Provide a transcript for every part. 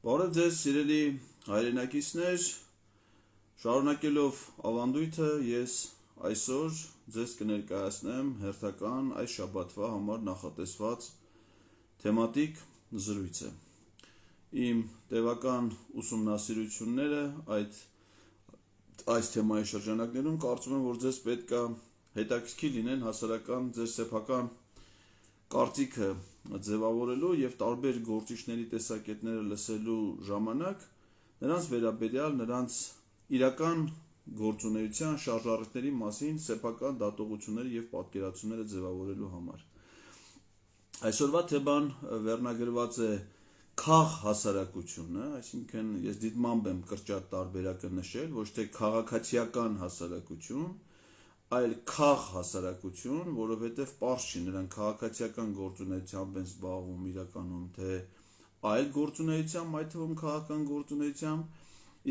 Բարև ձեզ սիրելի հայրենակիցներ, շարունակելով ավանդույթը ես այսօր ձեզ կներկայացնեմ հերթական այս շաբաթվա համար նախատեսված թեմատիկ զրույցը։ Իմ տևական ուսումնասիրությունները այս թեմայի շրջանակներում կարծում եմ, որ ձեզ պետք է հետաքրքիր լինեն հասարական ձեր սեփական կարծիքը ձևավորելու եւ տարբեր գործիչների տեսակետները լսելու ժամանակ նրանց վերաբերյալ նրանց իրական գործունեության շարժառիթների մասին սեփական դատողությունները եւ պատկերացումները ձևավորելու համար։ Այսօրվա թեման վերնագրված է քաղ հասարակությունը, այսինքն ես դիտմամբ եմ կրճատ տարբերակը նշել, ոչ թե քաղաքացիական հասարակություն, այլ քաղ հասարակություն, որովհետև պարզ չի նրանք քաղաքացիական գործունեությամբ են զբաղվում իրականում, թե այլ գործունեությամբ, այդ թվում քաղաքական գործունեությամբ,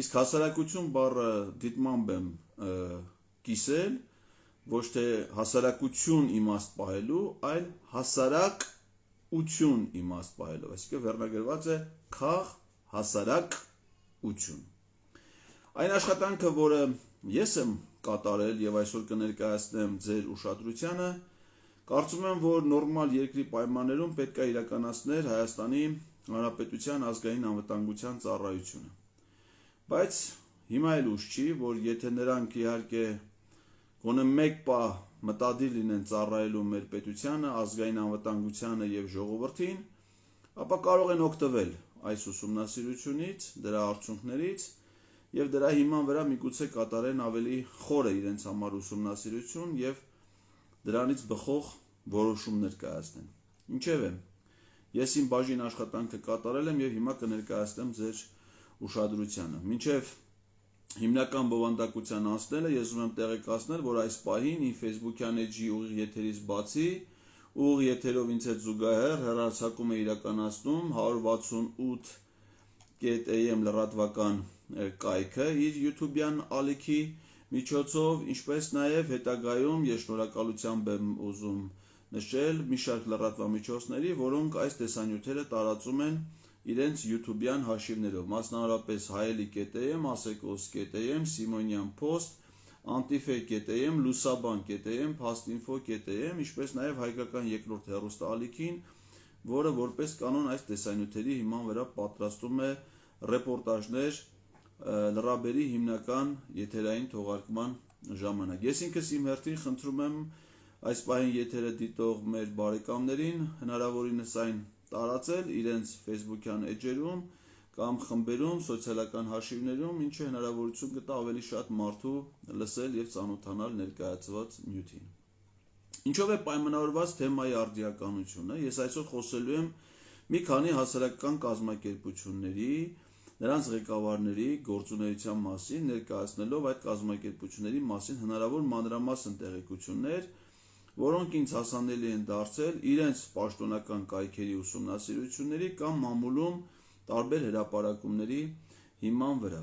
իսկ հասարակություն բառը դիտմամբ եմ կիսել, ոչ թե հասարակություն իմաստ պահելու, այլ հասարակություն իմաստ պահելով, այսինքն վերնագրված է քաղ հասարակություն։ Այն աշխատանքը, որը ես եմ կատարել եւ այսօր կներկայացնեմ ձեր ուշադրությանը, կարծում եմ, որ նորմալ երկրի պայմաններում պետք է իրականացնել Հայաստանի Հանրապետության ազգային անվտանգության ծառայությունը։ Բայց հիմա էլ ուշ չի, որ եթե նրանք իհարկե գոնե մեկ պահ մտադիր լինեն ծառայելու մեր պետությանը, ազգային անվտանգությանը եւ ժողովրդին, ապա կարող են օգտվել այս ուսումնասիրությունից, դրա արդյունքներից եւ դրա հիման վրա միգուցե կատարեն ավելի խորը իրենց համար ուսումնասիրություն եւ դրանից բխող որոշումներ կայացնեն։ Ինչևէ, ես իմ բաժին աշխատանքը կատարել եմ եւ հիմա կներկայացնեմ ձեր ուշադրությանը։ Մինչեւ հիմնական բովանդակության անցնելը ես ուզում եմ տեղեկացնել, որ այս պահին իմ Facebook-յան էջի ուղիղ եթերից բացի ուղիղ եթերով ինձ հետ զուգահեռ հեռարձակում է իրականացնում 168.am լրատվական կայքը իր YouTube-յան ալիքի միջոցով, ինչպես նաև հետագայում ես շնորհակալությամբ եմ ուզում նշել մի շարք լրատվամիջոցների, որոնք այս տեսանյութերը տարածում են իրենց YouTube-յան հաշիվներով, մասնավորապես հայելի.am, ասեկոս.am, Սիմոնյան Post, Antife.am, Լուսաբան.am, Փաստինֆո.am, ինչպես նաև հայկական երկրորդ հեռուստաալիքին, որը որպես կանոն այս տեսանյութերի հիման վրա պատրաստում է ռեպորտաժներ լրաբերի հիմնական եթերային թողարկման ժամանակ։ Ես ինքս իմ հերթին խնդրում եմ այս պահին եթերը դիտող մեր բարեկամներին հնարավորինս այն տարածել իրենց Facebook-յան էջերում կամ խմբերում, սոցիալական հաշիվներում, ինչը հնարավորություն կտա ավելի շատ մարդու լսել եւ ծանոթանալ ներկայացված նյութին։ Ինչով է պայմանավորված թեմայի արդիականությունը, ես այսօր խոսելու եմ մի քանի հասարակական կազմակերպությունների, նրանց ղեկավարների գործունեության մասին, ներկայացնելով այդ կազմակերպությունների մասին հնարավոր մանրամասն տեղեկություններ, որոնք ինձ հասանելի են դարձել իրենց պաշտոնական կայքերի ուսումնասիրությունների կամ մամուլում տարբեր հրապարակումների հիման վրա։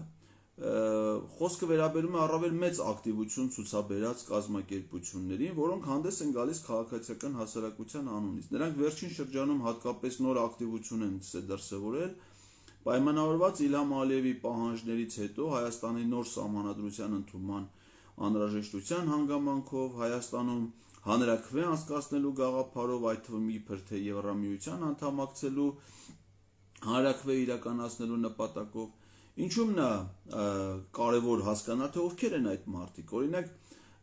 Խոսքը վերաբերում է առավել մեծ ակտիվություն ցուցաբերած կազմակերպություններին, որոնք հանդես են գալիս քաղաքացիական հասարակության անունից։ Նրանք վերջին շրջանում հատկապես նոր ակտիվություն են դրսևորել, պայմանավորված Իլհամ Ալիևի պահանջներից հետո Հայաստանի նոր սահմանադրության ընդունման անհրաժեշտության հանգամանքով, Հայաստանում հանրաքվե անցկացնելու գաղափարով, այդ թվում իբր թե Եվրամիության անդամակցելու հանրաքվե իրականացնելու նպատակով, ինչու՞մն է կարևոր հասկանալ, թե ովքեր են այդ մարդիկ։ Օրինակ,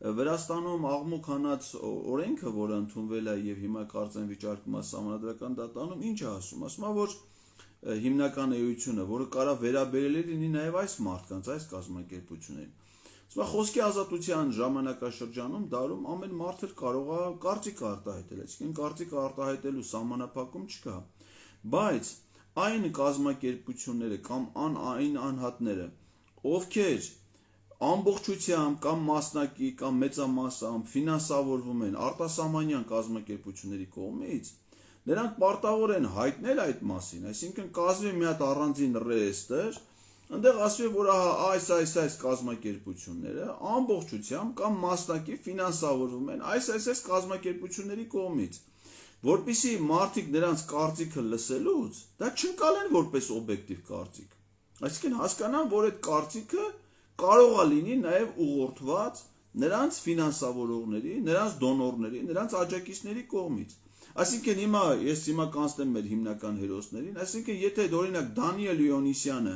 Վրաստանում աղմուկ հանած օրենքը, որը ընդունվել է եւ հիմա կարծեմ վիճարկում է սահմանադրական դատարանում, ինչ է ասում։ Ասում է, որ հիմնական էությունը, որը կարա վերաբերելի լինի նաև այս մարդկանց, այս կազմակերպություններին։ Ասում է, խոսքի ազատության ժամանակաշրջանում դարում ամեն մարդ էլ կարող է կարծիք արտահայտել, այսինքն կարծիք արտահայտելու սահմանափակում չկա, բայց այն կազմակերպությունները կամ այն անհատները, ովքեր ամբողջությամբ կամ մասնակի կամ մեծամասամբ ֆինանսավորվում են արտասահմանյան կազմակերպությունների կողմից, նրանք պարտավոր են հայտնել այդ մասին, այսինքն կազմի մի հատ առանձին ռեեստրը, այնտեղ ասվի, որ այս կազմակերպությունները ամբողջությամբ կամ մասնակի ֆինանսավորվում են այս կազմակերպությունների կողմից։ որպեսզի մարդիկ նրանց կարծիքը լսելուց դա չընկալեն որպես օբյեկտիվ կարծիք։ Այսինքն հասկանան, որ այդ կարծիքը կարող է լինի նաև ուղղորդված նրանց ֆինանսավորողների, նրանց դոնորների, նրանց աջակիցների կողմից։ Այսինքն ես հիմա կանցնեմ մեր հիմնական հերոսներին, այսինքն եթե օրինակ Դանիել Իոնիսյանը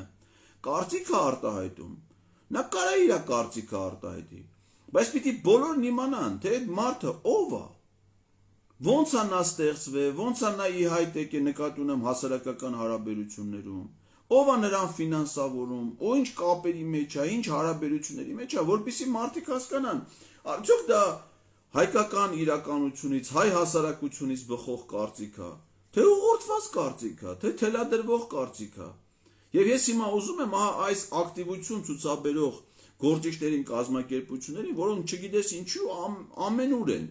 կարծիքը արտահայտում, նա կարա իր կարծիքը արտահայտի, բայց պիտի բոլորն իմանան, թե այդ մարդը ով է, ոնց է նա ստեղծվել, ոնց է նա ի հայտ եկել նկատի ունեմ հասարակական հարաբերություններում, ով է նրան ֆինանսավորում, ու ինչ կապերի մեջ է, ինչ հարաբերությունների մեջ է, որպեսզի մարդիկ հասկանան, արդյոք դա հայկական իրականությունից, հայ հասարակությունից բխող կարծիք է, թե ուղղորդված կարծիք է, թե թելադրվող կարծիք է։ Եվ ես հիմա ուզում եմ այս ակտիվություն ցուցաբերող գործիչներին, կազմակերպություններին, որոնք չգիտես ինչու ամենուր են,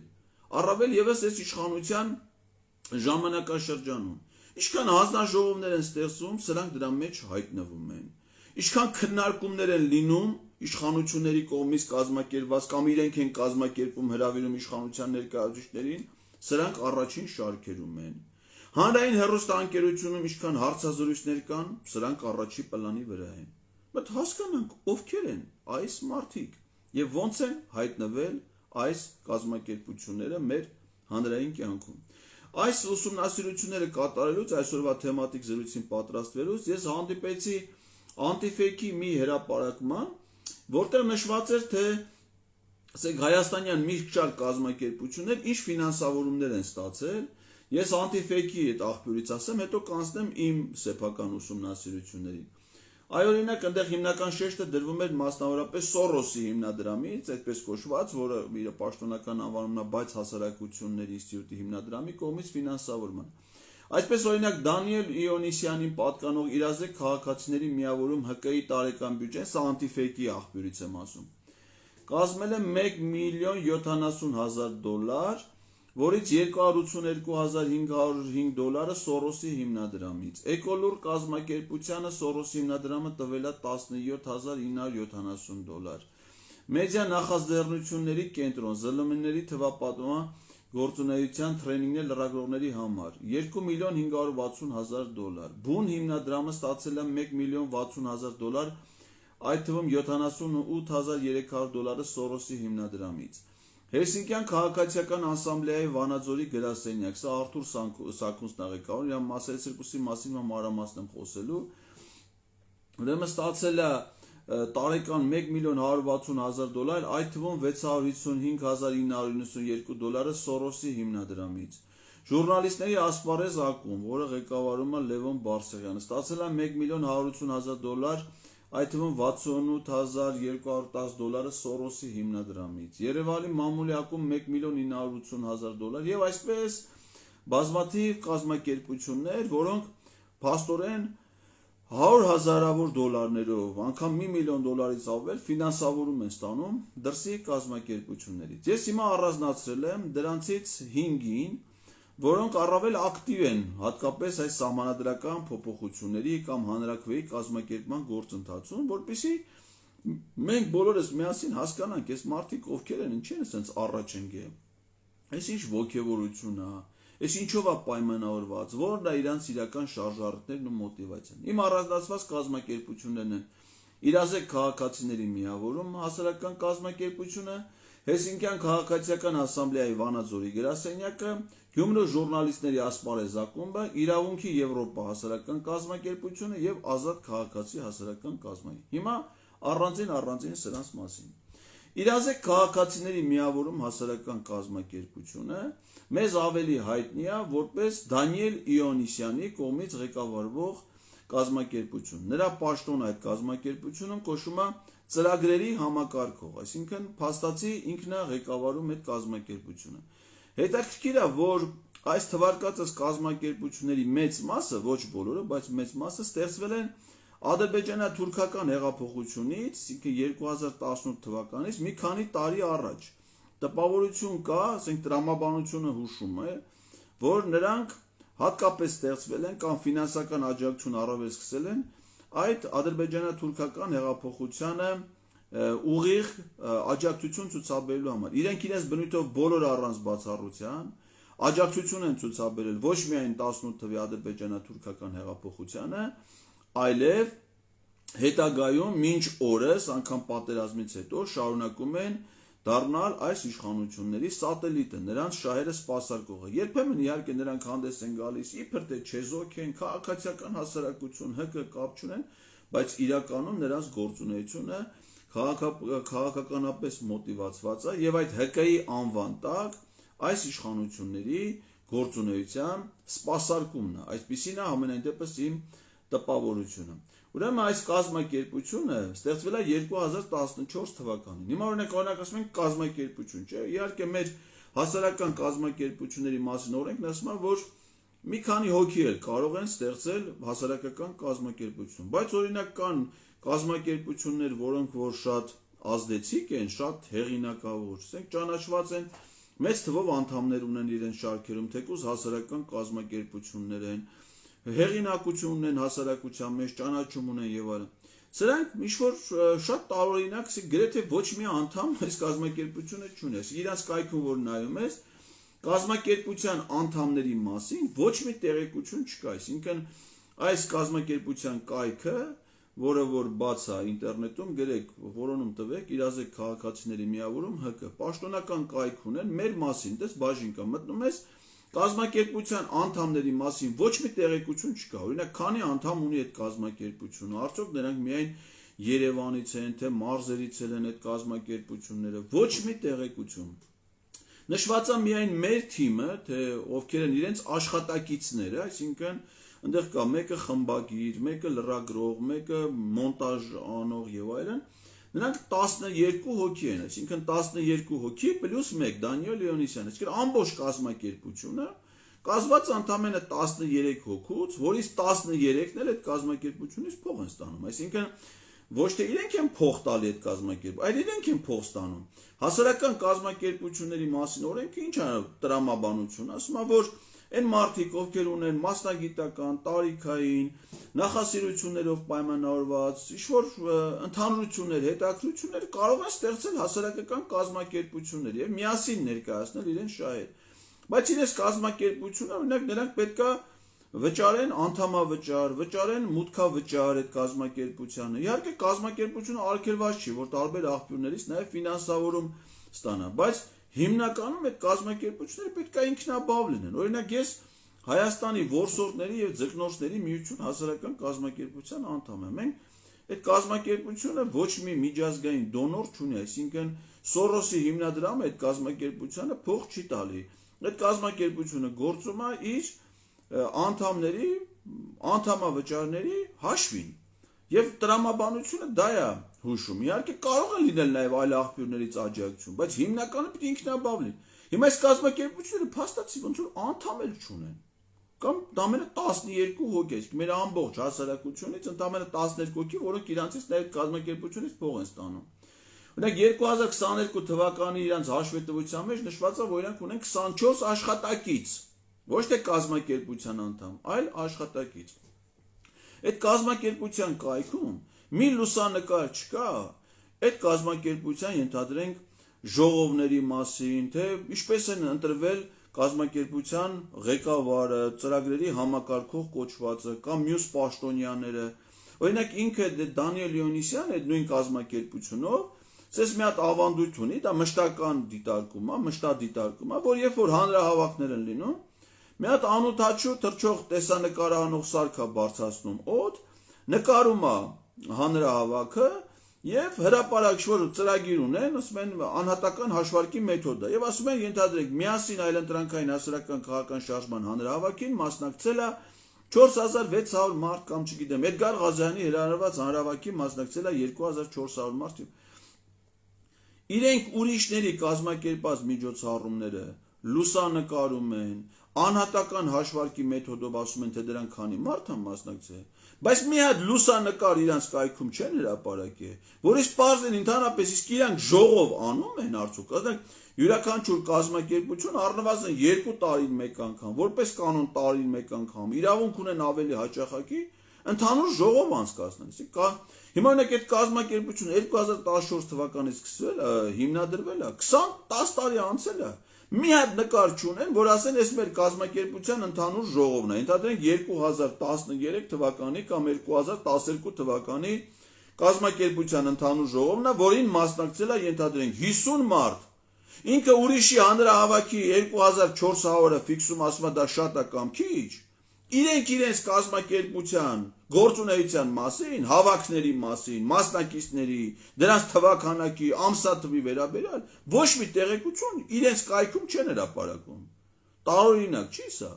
առավել եւս այս իշխանության ժամանակաշրջանում։ Ինչքան հանձնաժողովներ են ստեղծվում, սրանք դրա մեջ հայտնվում են։ Ինչքան քննարկումներ են լինում իշխանությունների կողմից կազմակերպված կամ իրենք են կազմակերպում հրավիրում իշխանության ներկայացուցիչներին, սրանք առաջին շարքերում են։ Հանրային հեռուստաընկերությունում ինչքան հարցազրույցներ կան, սրանք առաջի պլանի վրա են։ Բայց հասկանանք ովքեր են այս մարդիկ եւ ոնց են հայտնվել այս կազմակերպությունները մեր հանրային կյանքում։ Այս ուսումնասիրությունները կատարելուց, այսօրվա թեմատիկ զրույցին պատրաստվելուց ես հանդիպեցի Antifake-ի մի հրապարակման, որտեղ նշված էր, թե ասենք հայաստանյան մի շարք կազմակերպություններ ինչ ֆինանսավորումներ են ստացել։ Ես Antifake-ի այդ աղբյուրից ասեմ, հետո կանցնեմ իմ սեփական ուսումնասիրություններին։ Այ օրինակ այնտեղ հիմնական շեշտը դրվում էր մասնավորապես Սորոսի հիմնադրամից, այդպես կոչված, որը իր պաշտոնական անվանումն է Բայց հասարակությունների ինստիտուտի հիմնադրամի կողմից ֆինանսավորման։ Այսպես օրինակ Դանիել Իոնիսյանին պատկանող իրազեկ քաղաքացիների միավորում ՀԿ-ի տարեկան բյուջեն, սա Antifake-ի աղբյուրից եմ ասում, կազմել է $1,070,000, որից $282,505 Սորոսի հիմնադրամից։ Էկոլուր կազմակերպությանը Սորոսի հիմնադրամը տվել է $17,970։ Մեդիա նախաձեռնությունների կենտրոն ԶԼՄ-ների թվապատման գործունեության թրեյնինգներ լրագրողների համար $2,560,000։ Բուն հիմնադրամը ստացել է $1,060,000, այդ թվում $78,300 Սորոսի հիմնադրամից։ Հելսինկյան քաղաքացիական ասամբլեայի Վանաձորի գրասենյակ, սա Արթուր Սաքունցն է ղեկավարում, իր մասերկուսի մասին մանրամասն եմ խոսելու, ուրեմն ստացել է տարեկան $1,160,000, այդ թվում $655,992 Սորոսի հիմնադրամից։ Ժուրնալիստների ասպարեզ ակումբ, որը ղեկավարում է Լևոն Բարսեղյանը, ստացել է $1,150,000, այդ թվում $68,210 Սորոսի հիմնադրամից։ Երևանի մամուլի ակումբ $1,980,000 եւ այսպես բազմաթիվ կազմակերպություններ, որոնք փաստորեն 100,000-ավոր դոլարներով, անգամ $1,000,000-ից ավել ֆինանսավորում են ստանում դրսի կազմակերպություններից։ Ես հիմա առանձնացրել եմ դրանցից 5-ին, որոնք առավել ակտիվ են հատկապես այս սահմանադրական փոփոխությունների կամ հանրաքվեի կազմակերպման գործընթացում, որպեսզի մենք բոլորս միասին հասկանանք, այս մարդիկ ովքեր են, ինչ են ասենց առաջ ընկել։ Այս ինչ ոգևորություն է, այս ինչով է պայմանավորված, որն է իրանց իրական շարժառիթներն ու մոտիվացիան։ Իմ առանձնացված կազմակերպություններն են իրազեկ քաղաքացիների միավորում հասարակական կազմակերպությունը, Հելսինկյան քաղաքացիական ասամբլեայի Վանաձորի գրասենյակը, Գյումրու ժուրնալիստների ասպարեզ ակումբը, Իրավունքի Եվրոպա հասարակական կազմակերպությունը եւ Ազատ քաղաքացի հասարակական կազմակերպությունը։ Հիմա առանձին սրանց մասին։ Իրազեկ քաղաքացիների միավորում հասարակական կազմակերպությունը մեզ ավելի հայտնի է որպես Դանիել Իոնիսյանի կողմից ղեկավարվող կազմակերպություն։ Նրա պաշտոնը այդ կազմակերպությունում կոչվում է ծրագրերի համակարգող, այսինքն փաստացի ինքն է ղեկավարում այդ կազմակերպությունը։ Հետաքրքիր է, որ այս թվարկածս կազմակերպությունների մեծ մասը, ոչ բոլորը, բայց մեծ մասը ստեղծվել են ադրբեջանա-թուրքական հեղափոխությունից, 2018 թվականից մի քանի տարի առաջ։ Տպավորություն կա, ասենք տրամաբանությունը հուշում է, որ նրանք հատկապես ստեղծվել են կամ ֆինանսական աջակցություն առավել սկսել են այդ ադրբեջանա-թուրքական հեղափոխությանը ուղիղ աջակցություն ցուցաբերելու համար։ Իրենք իրենց բնույթով բոլորը առանց բացառության աջակցություն են ցուցաբերել ոչ միայն 18 թվականի ադրբեջանա-թուրքական հեղափոխությանը, այլև հետագայում մինչ օրս, անգամ պատերազմից հետո շարունակում են դառնալ այս իշխանությունների սատելիտը, նրանց շահերը սպասարկողը։ Երբեմն իհարկե նրանք հանդես են գալիս, իբր թե չեզոք են, քաղաքացիական հասարակություն, ՀԿ կապ չունեն, բայց իրականում նրանց գործունեությունը քաղաքականապես մոտիվացված է եւ այդ ՀԿ-ի անվան տակ այս իշխանությունների գործունեության սպասարկումն է։ Այսպիսին է ամենայն դեպս իմ տպավորությունը։ Ուրեմն այս կազմակերպությունը ստեղծվել է 2014 թվականին։ Հիմա օրինակ ասում ենք կազմակերպություն, չէ՞։ Իհարկե մեր հասարակական կազմակերպությունների մասին օրենքն ասում է, որ մի քանի հոգի էլ կարող են ստեղծել հասարակական կազմակերպություն, բայց օրինակ կան կազմակերպություններ, որոնք որ շատ ազդեցիկ են, շատ հեղինակավոր, ասենք ճանաչված են, մեծ թվով անդամներ ունեն իրենց շարքերում, թեկուզ հասարակական կազմակերպություններ են, հեղինակություն ունեն հասարակության մեջ, ճանաչում ունեն եւ այլն։ Սրանք ինչ-որ շատ տարօրինակ, գրեթե ոչ մի անդամ այս կազմակերպությունը չունի։ Իրանց կայքում որ նայում ես, կազմակերպության անդամների մասին ոչ մի տեղեկություն չկա։ Այսինքն այս կազմակերպության կայքը, որը որ բաց է ինտերնետում, գրեք, որոնում տվեք, իրազեկ քաղաքացիների միավորում ՀԿ, պաշտոնական կայք ունեն մեր մասին, դες բաժին կա, մտնում ես կազմակերպության անդամների մասին ոչ մի տեղեկություն չկա։ Օրինակ, քանի անդամ ունի այդ կազմակերպությունը, արդյոք նրանք միայն Երևանից են, թե մարզերից են այդ կազմակերպությունները, ոչ մի տեղեկություն։ Նշված է միայն մեր թիմը, թե ովքեր են իրենց աշխատակիցները, այսինքն այնտեղ կա մեկը խմբագիր, մեկը լրագրող, մեկը մոնտաժ անող եւ այլն։ Նրանք 12 հոգի են, այսինքն 12 հոգի պլյուս 1 Դանիել Լեոնիսյան, այսինքն ամբողջ կազմակերպությունը կազմված ընդամենը 13 հոգուց, որից 13-ն էլ այդ կազմակերպությունից փող են ստանում, այսինքն ոչ թե իրենք են փող տալի այդ կազմակերպ, այլ իրենք են փող ստանում։ Հասարակական կազմակերպությունների մասին օրենքը ինչ է տրամաբանություն, ասում է, որ այն մարդիկ, ովքեր ունեն մասնագիտական, տարիքային, նախասիրություններով պայմանավորված, ինչ-որ ընդհանրություններ, հետաքրքրություններ կարող են ստեղծել հասարակական կազմակերպություններ եւ միասին ներկայացնել իրենց շահեր։ Բայց իրենց կազմակերպությունը, օրինակ, նրանք պետքա վճարեն անդամավճար, վճարեն մուտքավճար այդ կազմակերպությանը։ Իհարկե կազմակերպությունը արգելված չի, որ տարբեր աղբյուրներից նաեւ ֆինանսավորում ստանա, բայց հիմնականում այդ կազմակերպությունները պետք է ինքնաբավ լինեն։ Օրինակ ես Հայաստանի որսորդների եւ ձկնորսների միություն հասարակական կազմակերպության անդամ եմ։ Մենք այդ կազմակերպությունը ոչ մի միջազգային դոնոր չունի, այսինքն Սորոսի հիմնադրամը այդ կազմակերպությանը փող չի տալի։ Այդ կազմակերպությունը գործում է իր անդամների, անդամավճարների հաշվին։ Եվ տրամաբանությունը դա է հուշում։ Իհարկե կարող է լինել նաև այլ աղբյուրներից աջակցություն, բայց հիմնականը պետք է ինքնաբավ լինի։ Հիմա այս կազմակերպությունները փաստացի ոնց որ անդամ էլ չունեն։ Կամ ընդամենը 12 հոգի, մեր ամբողջ հասարակությունից ընդամենը 12 հոգի, որոնք իրանցից նաև կազմակերպությունից փող են ստանում։ Օրինակ 2022 թվականի իրանց հաշվետվության մեջ նշված է, որ իրանք ունեն 24 աշխատակից, ոչ թե կազմակերպության անդամ, այլ աշխատակից։ Այդ կազմակերպության կայքում մի լուսանկար չկա այդ կազմակերպության ենթադրենք ժողովների մասին, թե ինչպես են ընտրվել կազմակերպության ղեկավարը, ծրագրերի համակարգող կոչվածը կամ մյուս պաշտոնյաները։ Օրինակ ինքը Դանիել Լեոնիսյանը այդ նույն կազմակերպությունով ցես մի հատ ավանդույթ ունի, դա մշտական դիտարկում է, մշտադիտարկում է, որ երբ որ հանրահավաքներ են լինում, մի հատ անօթաչու թռչող տեսանկարահանող սարք է բարձրացնում օդ, նկարում է հանրահավաքը եւ հրապարակիչ որ ծրագիր ունեն, ասում են անհատական հաշվարկի մեթոդը եւ ասում են ենթադրենք միասին այլընտրանքային հասարակական քաղաքական շարժման հանրահավաքին մասնակցել է 4600 մարդ կամ չգիտեմ Էդգար Ղազարյանի հրահրված հանրահավաքի մասնակցել է 2400 մարդ։ Իրենք ուրիշների կազմակերպած միջոցառումները լուսանկարում են, անհատական հաշվարկի մեթոդով ասում են, թե դրանք քանի մարդ են մասնակցել, բայց մի հատ լուսանկար իրանց կայքում չեն հրապարակի, որից պարզ են ընդհանրապես իսկ իրանք ժողով անում են արդյոք, ասենք յուրաքանչյուր կազմակերպություն առնվազն 2 տարին մեկ անգամ, որպես կանոն տարին մեկ անգամ, իրավունք ունեն ավելի հաճախակի ընդհանուր ժողով անցկացնել։ Հիմա օրինակ այդ կազմակերպությունը 2014 թվականից սկսվել, հիմնադրվել է, 10 տարի անցել է։ մի հատ նկար չունեն, որ ասեն, այս մեր կազմակերպության ընդհանուր ժողովն է, ընդհանրենք 2013 թվականի կամ 2012 թվականի կազմակերպության ընդհանուր ժողովն է, որին մասնակցել է ընդհանրենք 50 մարդ, ինքը ուրիշի հանրահավաքի 2400-ը ֆիքսում ասում է դա շատ է կամ քիչ, իրենք իրենց կազմակերպության գործունեության մասին, հավաքների մասին, մասնակիցների, դրանց թվականակի, ամսաթվի վերաբերյալ ոչ մի տեղեկություն իրենց կայքում չեն հրապարակում։ Տարօրինակ չի սա։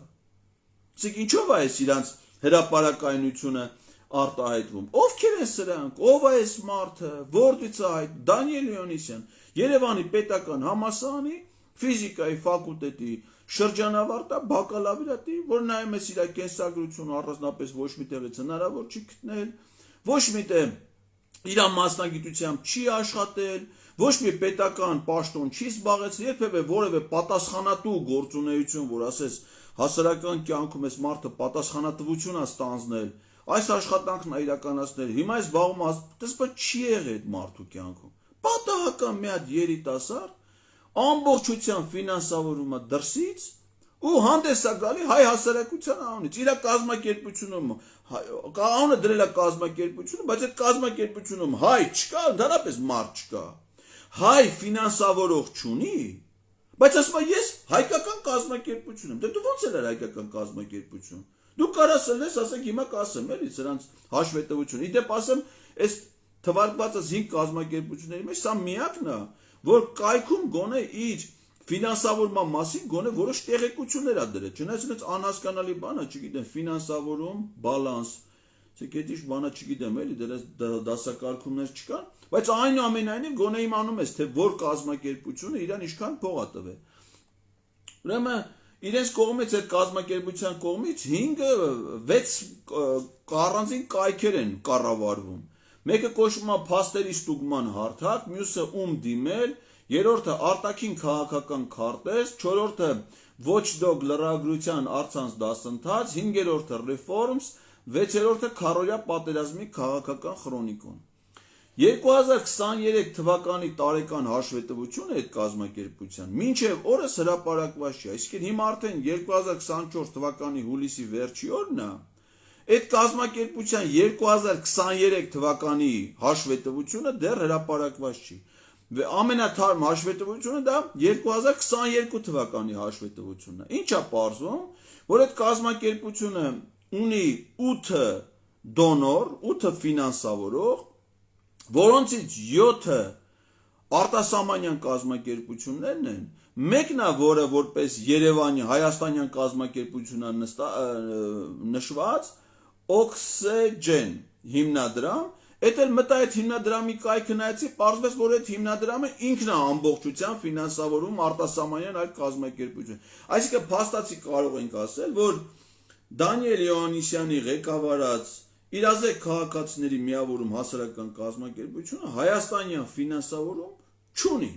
Իսկ ինչով է այս իրանց հրապարակայնությունը արտահայտվում։ Ովքեր են սրանք, ով է այս մարդը, որտից է այդ, Դանիել Լեոնիսյան, Երևանի պետական համալսարանի ֆիզիկայի ֆակուլտետի շրջանավարտա բակալավրիատի, որ նայում ես իր կենսագրությունը առանձնապես ոչ մի տեղից հնարավոր չի գտնել, ոչ մի տեղ իր մասնագիտությամբ չի աշխատել, ոչ մի պետական պաշտոն չի զբաղեցրել, երբևէ որևէ պատասխանատու գործունեություն, որ ասես հասարակական կյանքում այս մարդը պատասխանատվություն է ստանձնել, այս աշխատանքն է իրականացնել, հիմա այս զբաղվում դեսպա չի եղել այդ մարդու կյանքում։ Պատահական մի հատ երիտասարդ ամբողջությամբ ֆինանսավորում է դրսից ու հանդես է գալի հայ հասարակության անունից, իր կազմակերպությունում, անունը դրել է կազմակերպությունը, բայց այդ կազմակերպությունում հայ չկա, ընդհանրապես մարդ չկա, հայ ֆինանսավորող չունի, բայց ասում է ես հայկական կազմակերպություն եմ, դե դու ո՞նց էր հայկական կազմակերպություն, դու կարաս ելնես, ասենք հիմա կասեմ էլի սրանց հաշվետվություն, իդեպ ասեմ, այս թվարկվածս 5 կազմակերպությունների մեջ սա միակն է, որ կայքում գոնե իր ֆինանսավորման մասին գոնե որոշ տեղեկություններ է դրել, չնայած անհասկանալի բան է, չգիտեմ, ֆինանսավորում, բալանս, ցեկետիշ բանը չգիտեմ էլի, դրանց դասակարգումներ չկան, բայց այնուամենայնիվ գոնե իմանում ես, թե որ կազմակերպությունը իրան ինչքան փող է տվել։ Ուրեմն իրենց կողմից այդ կազմակերպության կողմից 6 առանձին կայքեր են կառավարվում։ Մեկը կոչվում է փաստերի ստուգման հարթակ, մյուսը դիմել, երրորդը արտաքին քաղաքական քարտեզ, չորրորդը watchdog լրագրության առցանց դասընթաց, հինգերորդը reforms, վեցերորդը քարոզիա պատերազմի քաղաքական քրոնիկոն։ 2023 թվականի տարեկան հաշվետվությունը այդ կազմակերպության մինչև օրս հրապարակված չի, այսինքն հիմա արդեն 2024 թվականի հուլիսի վերջի օրն է, այդ կազմակերպության 2023 թվականի հաշվետվությունը դեռ հրապարակված չի։ Ամենաթարմ հաշվետվությունը դա 2022 թվականի հաշվետվությունն է։ Ինչ է պարզվում, որ այդ կազմակերպությունը ունի 8 դոնոր, 8 ֆինանսավորող, որոնցից 7-ը արտասահմանյան կազմակերպություններն են, մեկն է, որը որպես Երևանի հայաստանյան կազմակերպությունն նշված Oxygen հիմնադրամ, այդ էլ մտա այդ հիմնադրամի կայքը նայեցի, պարզվեց, որ այդ հիմնադրամը ինքն է ամբողջությամբ ֆինանսավորում արտասահմանյան այլ կազմակերպություն։ Այսինքն փաստացի կարող ենք ասել, որ Դանիել Լեոնիսյանի ղեկավարած իրազեկ քաղաքացիների միավորում հասարակական կազմակերպությունը հայաստանյան ֆինանսավորում չունի։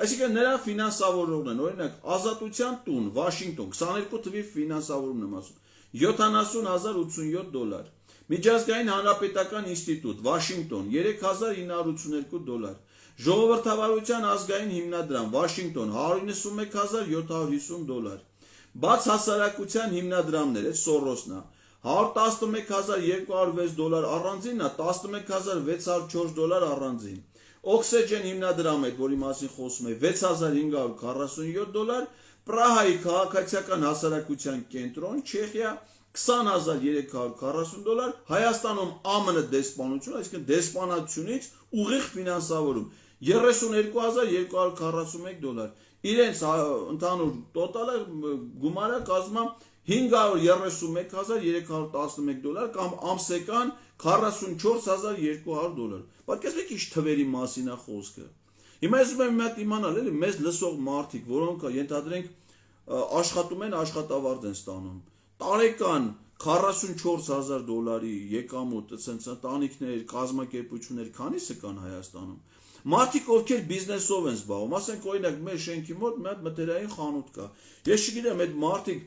Այսինքն նրա ֆինանսավորողն են, օրինակ Ազատության տուն, Վաշինգտոն, 22 թվի ֆինանսավորումն եմ ասում, $70,087, Միջազգային հանրապետական ինստիտուտ, Վաշինգտոն, $3,982, Ժողովրդավարության ազգային հիմնադրամ, Վաշինգտոն, $191,750, Բաց հասարակության հիմնադրամներ, այդ Սորոսն է, $111,206 առանձին է, $11,604 առանձին, Oxygen հիմնադրամը, որի մասին խոսում է, $6,547, Պրահայի քաղաքացիական հասարակության կենտրոն, Չեխիա, $20,340, Հայաստանում ԱՄՆ դեսպանություն, այսինքն դեսպանությունից ուղիղ ֆինանսավորում, $32,241, իրենց ընդհանուր տոտալը գումարը կազմում $531,311 կամ ամսական $44,200։ Պատկերացրեք ինչ թվերի մասին է խոսքը։ Հիմա ես ուզում եմ մի հատ իմանալ, էլի մեզ լսող մարդիկ, որոնք ենթադրենք աշխատում են, աշխատավարձ են ստանում, տարեկան $44,000 եկամուտ, ասենց ընտանիքներ, կազմակերպություններ քանիսը կան Հայաստանում։ Մարդիկ, ովքեր բիզնեսով են զբաղվում, ասենք օրինակ մեր շենքի մոտ մի հատ մթերային խանութ կա։ Ես չգիտեմ, այդ մարդիկ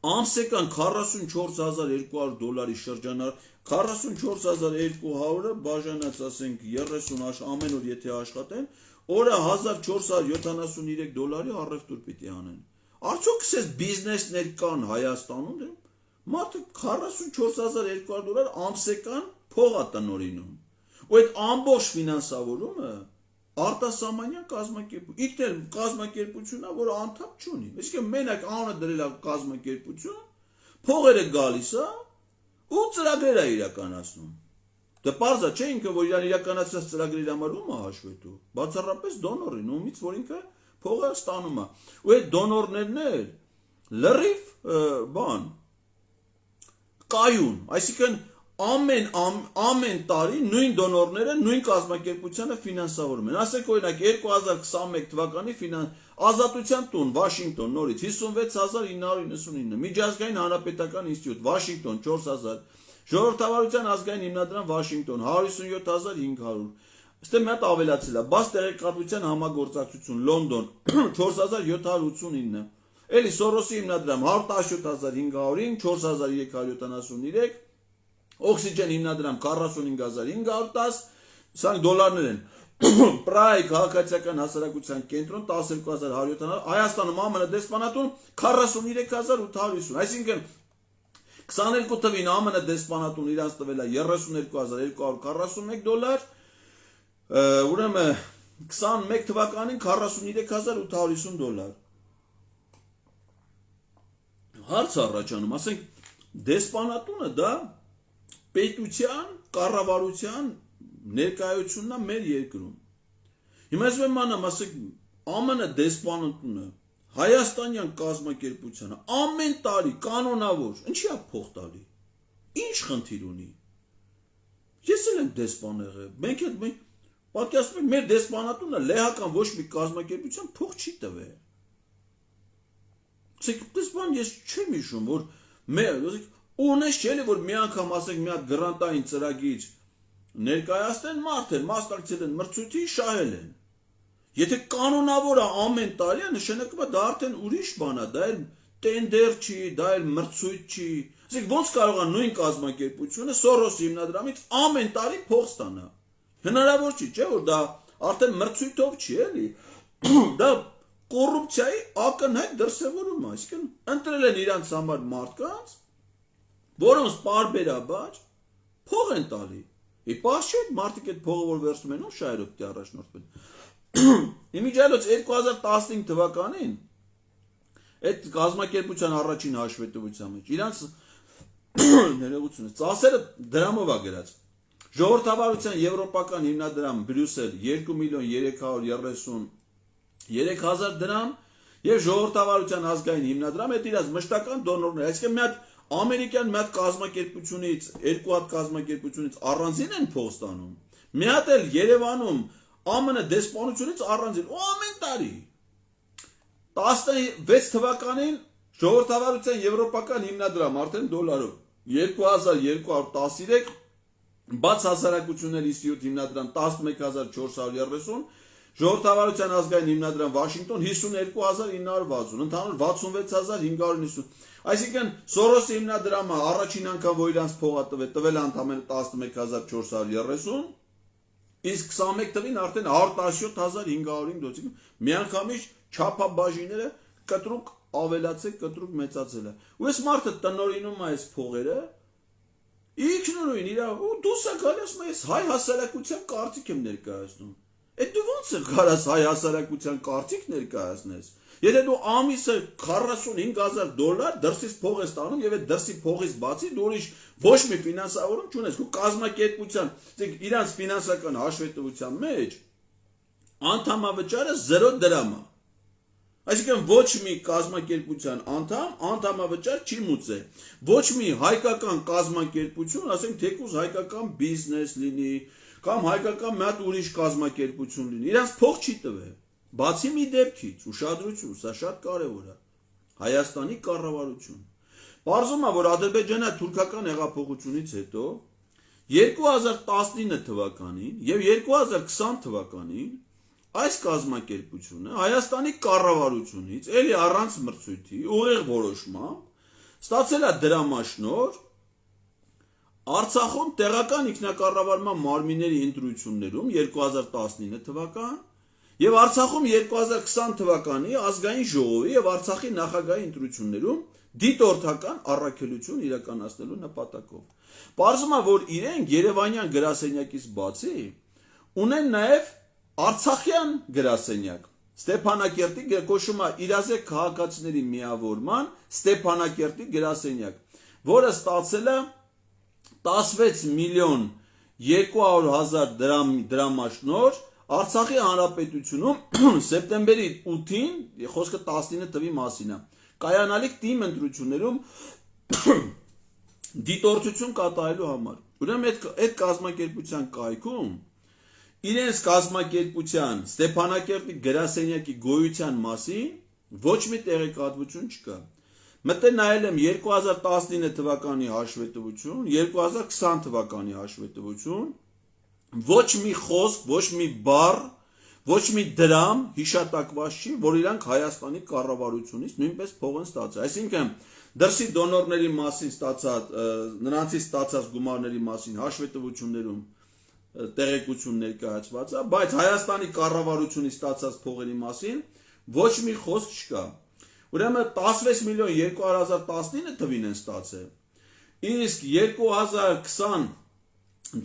ամսական $44,200 շրջանառ, $44,200-ը բաժանած ասենք 30 ամեն օր եթե աշխատեն, օրը 1473 առևտուր պիտի անեն։ Արդյոք քսես բիզնեսներ կան Հայաստանում, մարդը 44200 ամսեկան փող է տնօրինում։ Ու այդ ամբողջ ֆինանսավորումը արտասահմանյան կազմակերպություն, իհարկե կազմակերպությունն է, որ անդամ չունի։ Այսինքն մենակ անունը դրել է կազմակերպություն, փողերը գալիս է ու ծրագրեր է իրականացնում։ Դե պարզ է, չէ՞ ինքը որ իրան իրականացած ծրագրերի համար ում է հաշվետու։ Բացառապես դոնորին, ումից որ ինքը փողը ստանում է։ Ու այդ դոնորներն էլ լրիվ կայուն, այսինքն ամեն տարի նույն դոնորները նույն կազմակերպությանը ֆինանսավորում են։ Ասենք օրինակ 2021 թվականի Ազատության տուն, Վաշինգտոն, նորից 56999, Միջազգային հանրապետական ինստիտուտ, Վաշինգտոն 4000, Ժողովրդավարության ազգային հիմնադրամ, Վաշինգտոն 150500, Ստե մի հատ ավելացել է, բաց տեղեկատվության համագործակցություն, Լոնդոն 4789, էլի Սորոսի հիմնադրամ 117505, 4373, Օքսիջեն հիմնադրամ 45510, սրանք դոլարներ են, Պրայ քաղաքացիական հասարակության կենտրոն 12170, Հայաստանում ԱՄՆ դեսպանատուն 43850, այսինքն 22 թվին ԱՄՆ դեսպանատուն իրանց տվել է 32241 դոլար, ուրեմն 21 թվականին 43850 դոլար։ Հարց առաջանում, ասենք դեսպանատունը դա պետության, կառավարության ներկայությունն է մեր երկրում։ Հիմա ես մանամ, ասենք ԱՄՆ դեսպանատունը Հայաստանյան կազմակերպությանը ամեն տարի կանոնավոր ինչի է փող տալի։ Ինչ խնդիր ունի։ Ես էլ եմ դեսպան եղել։ Մենք պատկերացնում ենք մեր դեսպանատունը լեհական ոչ մի կազմակերպության փող չի տվել։ Ասենք դեսպան ես չեմ հիշում, որ ունես չէ՞ որ մի անգամ ասենք մի հատ գրանտային ծրագիր ներկայացնեն մարդեր, մասնակցել են մրցույթի, շահել են։ Եթե կանոնավոր է ամեն տարի, նշանակում է դա արդեն ուրիշ բան է, դա էլ տենդեր չի, դա էլ մրցույթ չի։ Ասենք ոնց կարող է նույն կազմակերպությունը Սորոսի հիմնադրամից ամեն տարի փող ստանա։ Հնարավոր չի, չէ՞ որ դա արդեն մրցույթով չի, էլի։ Դա կոռուպցիայի ակնհայտ դրսևորում է, այսինքն ընտրել են իրանց համար մարդկանց, որոնց պարբերաբար փող են տալի։ Իպաշ չէ մարդիկ այդ փողը որ վերցնում են ու շահերով պիտի առաջնորդվեն։ Իմիջիայլոց 2015 թվականին այդ կազմակերպության առաջին հաշվետվության մեջ իրանց ներողությունը ծասերը դրամով է գրած։ Ժողովրդավարության եվրոպական հիմնադրամ Բրյուսել 2,333,000 դրամ եւ ժողովրդավարության ազգային հիմնադրամ այդ իրաց մշտական դոնորներ, այսինքն մի հատ ամերիկյան մի հատ կազմակերպությունից, երկու հատ կազմակերպությունից առանձին են փող ստանում։ Մի հատ էլ Երևանում ԱՄՆ դեսպանությունից առանձին ու ամեն տարի 16 թվականին ժողովրդավարության եվրոպական հիմնադրամ արդեն դոլարով 2213, բաց հասարակությունների ինստիտուտ հիմնադրամ 11430, ժողովրդավարության ազգային հիմնադրամ Վաշինգտոն 52960, ընդհանուր 66590։ Այսինքն Սորոսի հիմնադրամը առաջին անգամ որ իրանց փողը տվել ընդամենը 11430, իսկ 21 թվին արդեն 117505 դոլար։ Միանգամից չափաբաժինները կտրուկ ավելացել, կտրուկ մեծացել է։ Ու այս մարդը տնօրինում է այս փողերը, ինքնուրույն իր ու դուս է գալիս ես հայ հասարակության կարծիք եմ ներկայացնում։ Այդ դու ո՞նց է կարաս հայ հասարակության կարծիք ներկայացնես։ Եթե դու ամիսը 45000 դոլար դրսից փող ես տանում եւ այդ դրսի փողից բացի դու ուրիշ ոչ մի ֆինանսավորում չունես, ու կազմակերպության, իրանց ֆինանսական հաշվետվության մեջ անդամավճարը 0 դրամ է։ Այսինքն ոչ մի կազմակերպության անդամավճար չի մուծել։ Ոչ մի հայկական կազմակերպություն, ասենք թեկուզ հայկական բիզնես լինի, կամ հայկական մի հատ ուրիշ կազմակերպություն լինի, իրանց փող չի տվել։ Բացի մի դեպքից, ուշադրություն, սա շատ կարևոր է։ Հայաստանի կառավարություն։ Պարզվում է, որ Ադրբեջանը թուրքական հեղափոխությունից հետո 2019 թվականին եւ 2020 թվականին այս կազմակերպությունը Հայաստանի կառավարությունից էլի առանց մրցույթի ուղիղ որոշմամբ ստացել է դրամաշնոր Արցախում տեղական ինքնակառավարման մարմինների ընտրություններում 2019 թվական Եվ Արցախում 2020 թվականի ազգային ժողովի եւ Արցախի նախագահի ընտրություններում դիտորդական առաքելություն իրականացնելու նպատակով։ Պարզվում է, որ իրենք Երևանյան գրասենյակից բացի ունեն նաեւ Արցախյան գրասենյակ։ Ստեփանակերտի կոչվում է իրազեկ քաղաքացիների միավորման Ստեփանակերտի գրասենյակ, որը ստացել է 16 միլիոն 200,000 դրամաշնոր Արցախի հանրապետությունում սեպտեմբերի 8-ին, խոսքը 19 թվի մասին է, կայանալիք թիմ ընտրություններում դիտորդություն կատարելու համար։ Ուրեմն այդ կազմակերպության կայքում իրենց կազմակերպության Ստեփանակերտի գրասենյակի գոյության մասին ոչ մի տեղեկատվություն չկա։ Մտել նայել եմ 2019 թվականի հաշվետվություն, 2020 թվականի հաշվետվություն, ոչ մի խոսք, ոչ մի բառ, ոչ մի դրամ հիշատակված չի, որ իրանք Հայաստանի կառավարությունից նույնպես փող են ստացել։ Այսինքն դրսի դոնորների մասին ստացած, նրանցից ստացած գումարների մասին հաշվետվություններում տեղեկություն ներկայացված է, բայց Հայաստանի կառավարությունից ստացած փողերի մասին ոչ մի խոսք չկա։ Ուրեմն 16 միլիոն 200,019 թվին են ստացել։ Իսկ 2020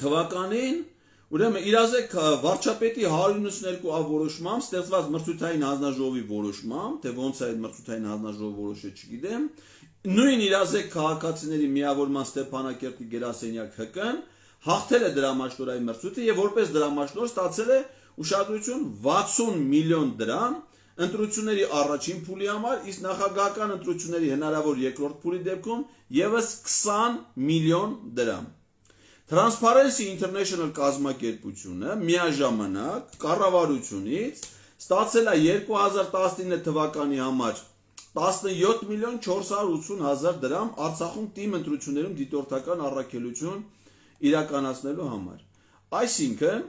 թվականին ուրեմն իրազեկ վարչապետի 192 որոշմամբ ստեղծված մրցութային հանձնաժողովի որոշմամբ, թե ոնց է այդ մրցութային հանձնաժողովը որոշել, չգիտեմ, նույն իրազեկ քաղաքացիների միավորման Ստեփանակերտի գրասենյակ ՀԿ-ն հաղթել է դրամաշնորհային մրցույթը եւ որպես դրամաշնորհ ստացել է ուշադրություն 60 միլիոն դրամ ընտրությունների առաջին փուլի համար, իսկ նախագահական ընտրությունների հնարավոր երկրորդ փուլի դեպքում եւս 20 միլիոն դրամ։ Transparency International կազմակերպությունը միաժամանակ կառավարությունից ստացել է 2019 թվականի համար 17 միլիոն 480,000 դրամ Արցախում թիմ ընտրություններում դիտորդական առաքելություն իրականացնելու համար։ Այսինքն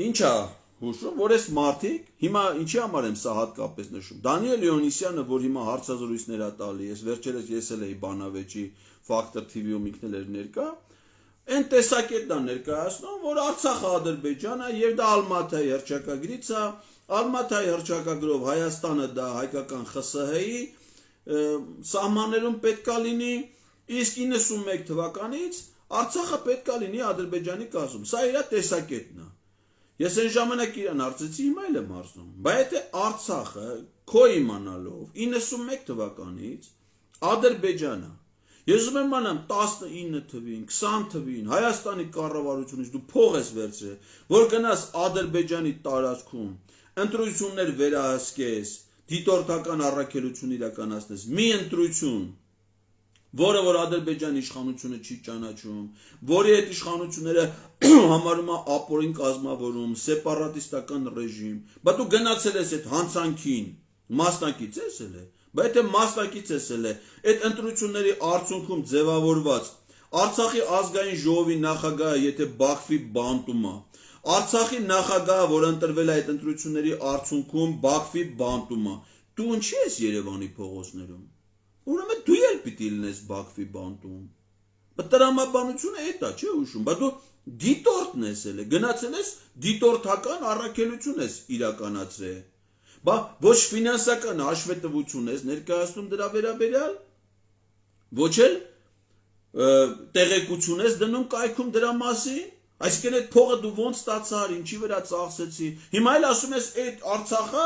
ինչա հուշում, որ այս մարդիկ հիմա ինչի համար եմ սա հատկապես նշում։ Դանիել Լեոնիսյանը, որ հիմա հարցազրույցներ է տալի, վերջերս ես էլ էի Բանավեճի Factor TV-ում ինքն էլ ներկա, այն տեսակետն է ներկայացնում, որ Արցախը Ադրբեջան է եւ դա Ալմատայի հռչակագրից է, Ալմատայի հռչակագրով Հայաստանը դա հայկական ԽՍՀ-ի սահմաններում պետքա լինի, իսկ 91 թվականից Արցախը պետքա լինի Ադրբեջանի կազմում։ Սա իր տեսակետն է։ Ես այն ժամանակ իրան հարցեցի, հիմա էլ եմ հարցնում, բայց եթե Արցախը քո իմանալով 91 թվականից Ադրբեջանը, ես ուզում եմ իմանամ 19 թվին, 20 թվին Հայաստանի կառավարությունից դու փող ես վերցրել, որ գնաս Ադրբեջանի տարածքում ընտրություններ վերահսկես, դիտորդական առաքելություն իրականացնես, մի ընտրություն, որը որ Ադրբեջանի իշխանությունը չի ճանաչում, որի այդ իշխանությունները համարում է ապօրին կազմավորում, սեպարատիստական ռեժիմ, բայց դու գնացել ես այդ հանցանքին, մասնակից ես ել է, բայց եթե մասնակից ես ել է, այդ ընտրությունների արդյունքում ձևավորված Արցախի ազգային ժողովի նախագահը եթե Բաքվի բանտում է, Արցախի նախագահը, որ ընտրվել է այդ ընտրությունների արդյունքում Բաքվի բանտում է, դու ինչի ես Երևանի փողոցներում։ Ուրեմն դու էլ պիտի լինես Բաքվի բանտում։ Բայց տրամաբանությունը էդ է, չէ՞ ուշում, բայց դու դիտորդն ես ել, գնացել ես դիտորդական առաքելություն ես իրականացրել։ Բայց ոչ ֆինանսական հաշվետվություն ես ներկայացնում դրա վերաբերյալ, ոչ էլ տեղեկություն ես դնում կայքում դրա մասին, այսինքն այդ փողը դու ոնց ստացար, ինչի վրա ծախսեցի։ Հիմա էլ ասում ես այդ Արցախը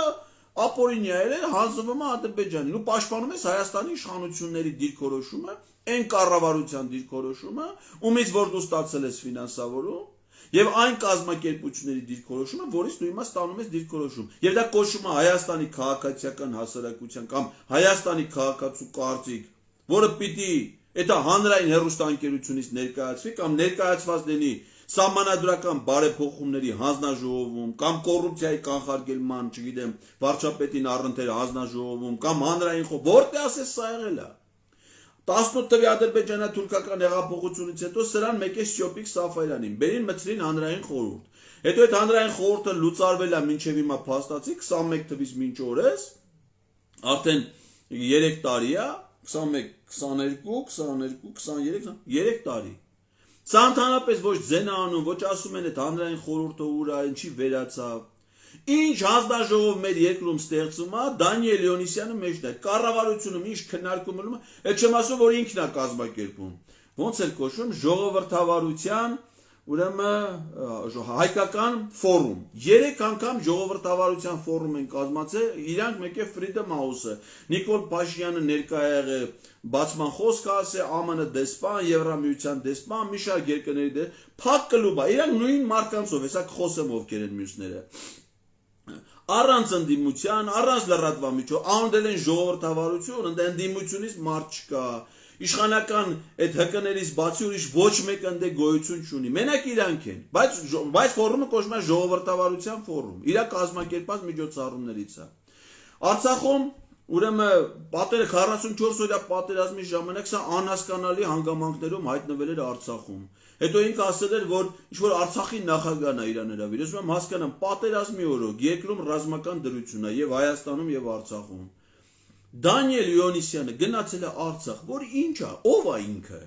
ապօրինյա է, հանձնվում է Ադրբեջանին, ու պաշտպանում ես Հայաստանի իշխանությունների դիրքորոշումը, այն կառավարության դիրքորոշումը, ումից որ դու ստացել ես ֆինանսավորում, եւ այն կազմակերպությունների դիրքորոշումը, որից դու հիմա ստանում ես դիրքորոշում։ Եվ դա կոչվում է Հայաստանի քաղաքացիական հասարակության կամ Հայաստանի քաղաքացու կարծիք, որը պիտի դա հանրային հեռուստաընկերությունից ներկայացվի կամ ներկայացված լինի սահմանադրական բարեփոխումների հանձնաժողովում կամ կոռուպցիայի կանխարգելման, չգիտեմ, վարչապետին առընթեր հանձնաժողովում կամ հանրային խոհ, որտեղ ասես սա եղել է։ 18 թվականի ադրբեջանա-թուրքական հեղափոխությունից հետո սրան մեկես Շյոպիկ Սաֆարյանին, բերին մտցրին հանրային խորհուրդ։ Հետո այդ հանրային խորհուրդը լուծարվել է մինչև հիմա փաստացի 21 թվից մինչ օրս, արդեն 3 տարի է, 21, 22, 23, 3 տարի։ Սա ընդհանրապես ոչ ձեն անում, ոչ ասում են այդ հանրային խորհուրդը ուր է, ինչի վերացավ։ Ինչ հանձնաժողով մեր երկրում ստեղծում է, Դանիել Լեոնիսյանը մեջն է, կառավարությունում ինչ քննարկում ելում է, այդ չեմ ասում, որ ինքն է կազմակերպում։ Ոնց էլ կոչվում, ժողովրդավարության, ուրեմն հայկական ֆորում։ 3 անգամ ժողովրդավարության ֆորում են կազմացել, իրանք մեկ է Freedom House-ը, Նիկոլ Փաշինյանը ներկա եղել, բացման խոսք ասել, ԱՄՆ դեսպան, Եվրամիության դեսպան, մի շարք երկրների փակ կլուբ է, իրանք նույն մարկանցով, հեսա խոսեմ ովքեր են մյուսները։ Առանց ընդդիմության, առանց լրատվամիջոցով, անդել են ժողովրդավարություն, ընդդիմությունից մարդ չկա։ Իշխանական այդ հկներից բացի ուրիշ ոչ մեկ ընդե գոյություն չունի։ Մենակ իրանք են, բայց ֆորումը կոչվում է ժողովրդավարության ֆորում։ Իրա կազմակերպած միջոցառումներից է։ Արցախում ուրեմն 44 օրյա պատերազմի ժամանակ սա անհասկանալի հանգամանքներում հայտնվել էր Արցախում։ Հետո ինքը ասել էր, որ ինչ-որ Արցախի նախագահն է իրան հրավիրել։ Ուզում եմ հասկանամ, պատերազմի օրոք երկրում ռազմական դրություն է եւ Հայաստանում եւ Արցախում։ Դանիել Լեոնիսյանը գնացել է Արցախ, որ ինչ է, ով է ինքը։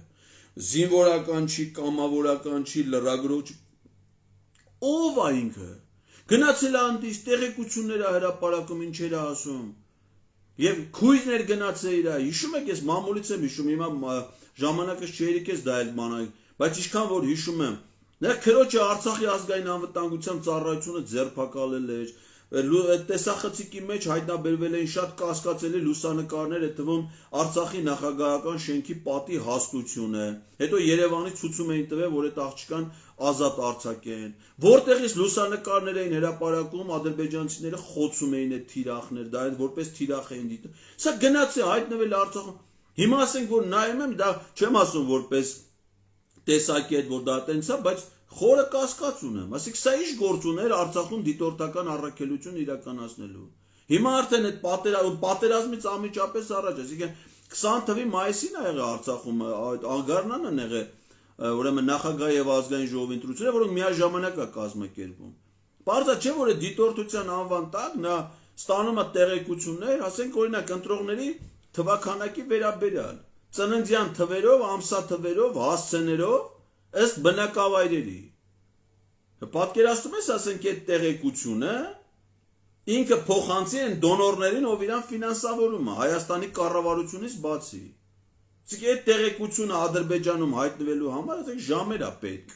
Զինվորական չի, կամավորական չի, լրագրող չի։ Ով է ինքը։ Գնացել է անտիս տեղեկություններ է հրապարակում, ինչեր է ասում։ Եվ քույրներ գնացել իր, հիշում եք, ես մամուլից եմ հիշում, հիմա ժամանակս չերիքես դա էլ մանալ, բայց ինչքան որ հիշում եմ, նրա քրոջը Արցախի ազգային անվտանգության ծառայությունը ձերբակալել էր, տեսախցիկի մեջ հայտնաբերվել էին շատ կասկածելի լուսանկարներ, այդ թվում Արցախի նախագահական շենքի պատի հաստությունը, հետո Երևանից ցույցում էին տվել, որ այդ աղջկան ազատ արձակեն, որտեղից լուսանկարներ էին հրապարակում, ադրբեջանցիները խոցում էին այդ թիրախներ, դա այդ որպես թիրախ էին դիտում։ Սա գնաց է հայտնվել Արցախում։ Հիմա ասենք, որ նայում եմ, դա չեմ ասում որպես տեսակետ, որ դա տենց է, բայց խորը կասկած ունեմ, ասիկ սա ինչ գործ ուներ Արցախում դիտորդական առաքելություն իրականացնելու։ Հիմա արդեն այդ պատերազմից անմիջապես առաջ, այսինքն 20 թվականի մայիսին ա եղել Արցախում, այդ անգարնան են եղել, ուրեմն նախագահ եւ ազգային ժողովի ընտրությունները, որոնք միաժամանակ է կազմակերպում։ Պարզա չէ, որ այդ դիտորդության անվան տակ նա ստանում է տեղեկություններ, ասենք օրինակ ընտրողների թվականակի վերաբերյալ, ծննդյան թվերով, ամսաթվերով, հասցեներով ըստ բնակավայրերի։ Պատկերացնում ես, ասենք, այդ տեղեկությունը ինքը փոխանցի են դոնորներին, ով իրան ֆինանսավորում է Հայաստանի կառավարությունից բացի։ Իսկ այդ տեղեկությունը Ադրբեջանում հայտնվելու համար ասենք ժամեր է պետք։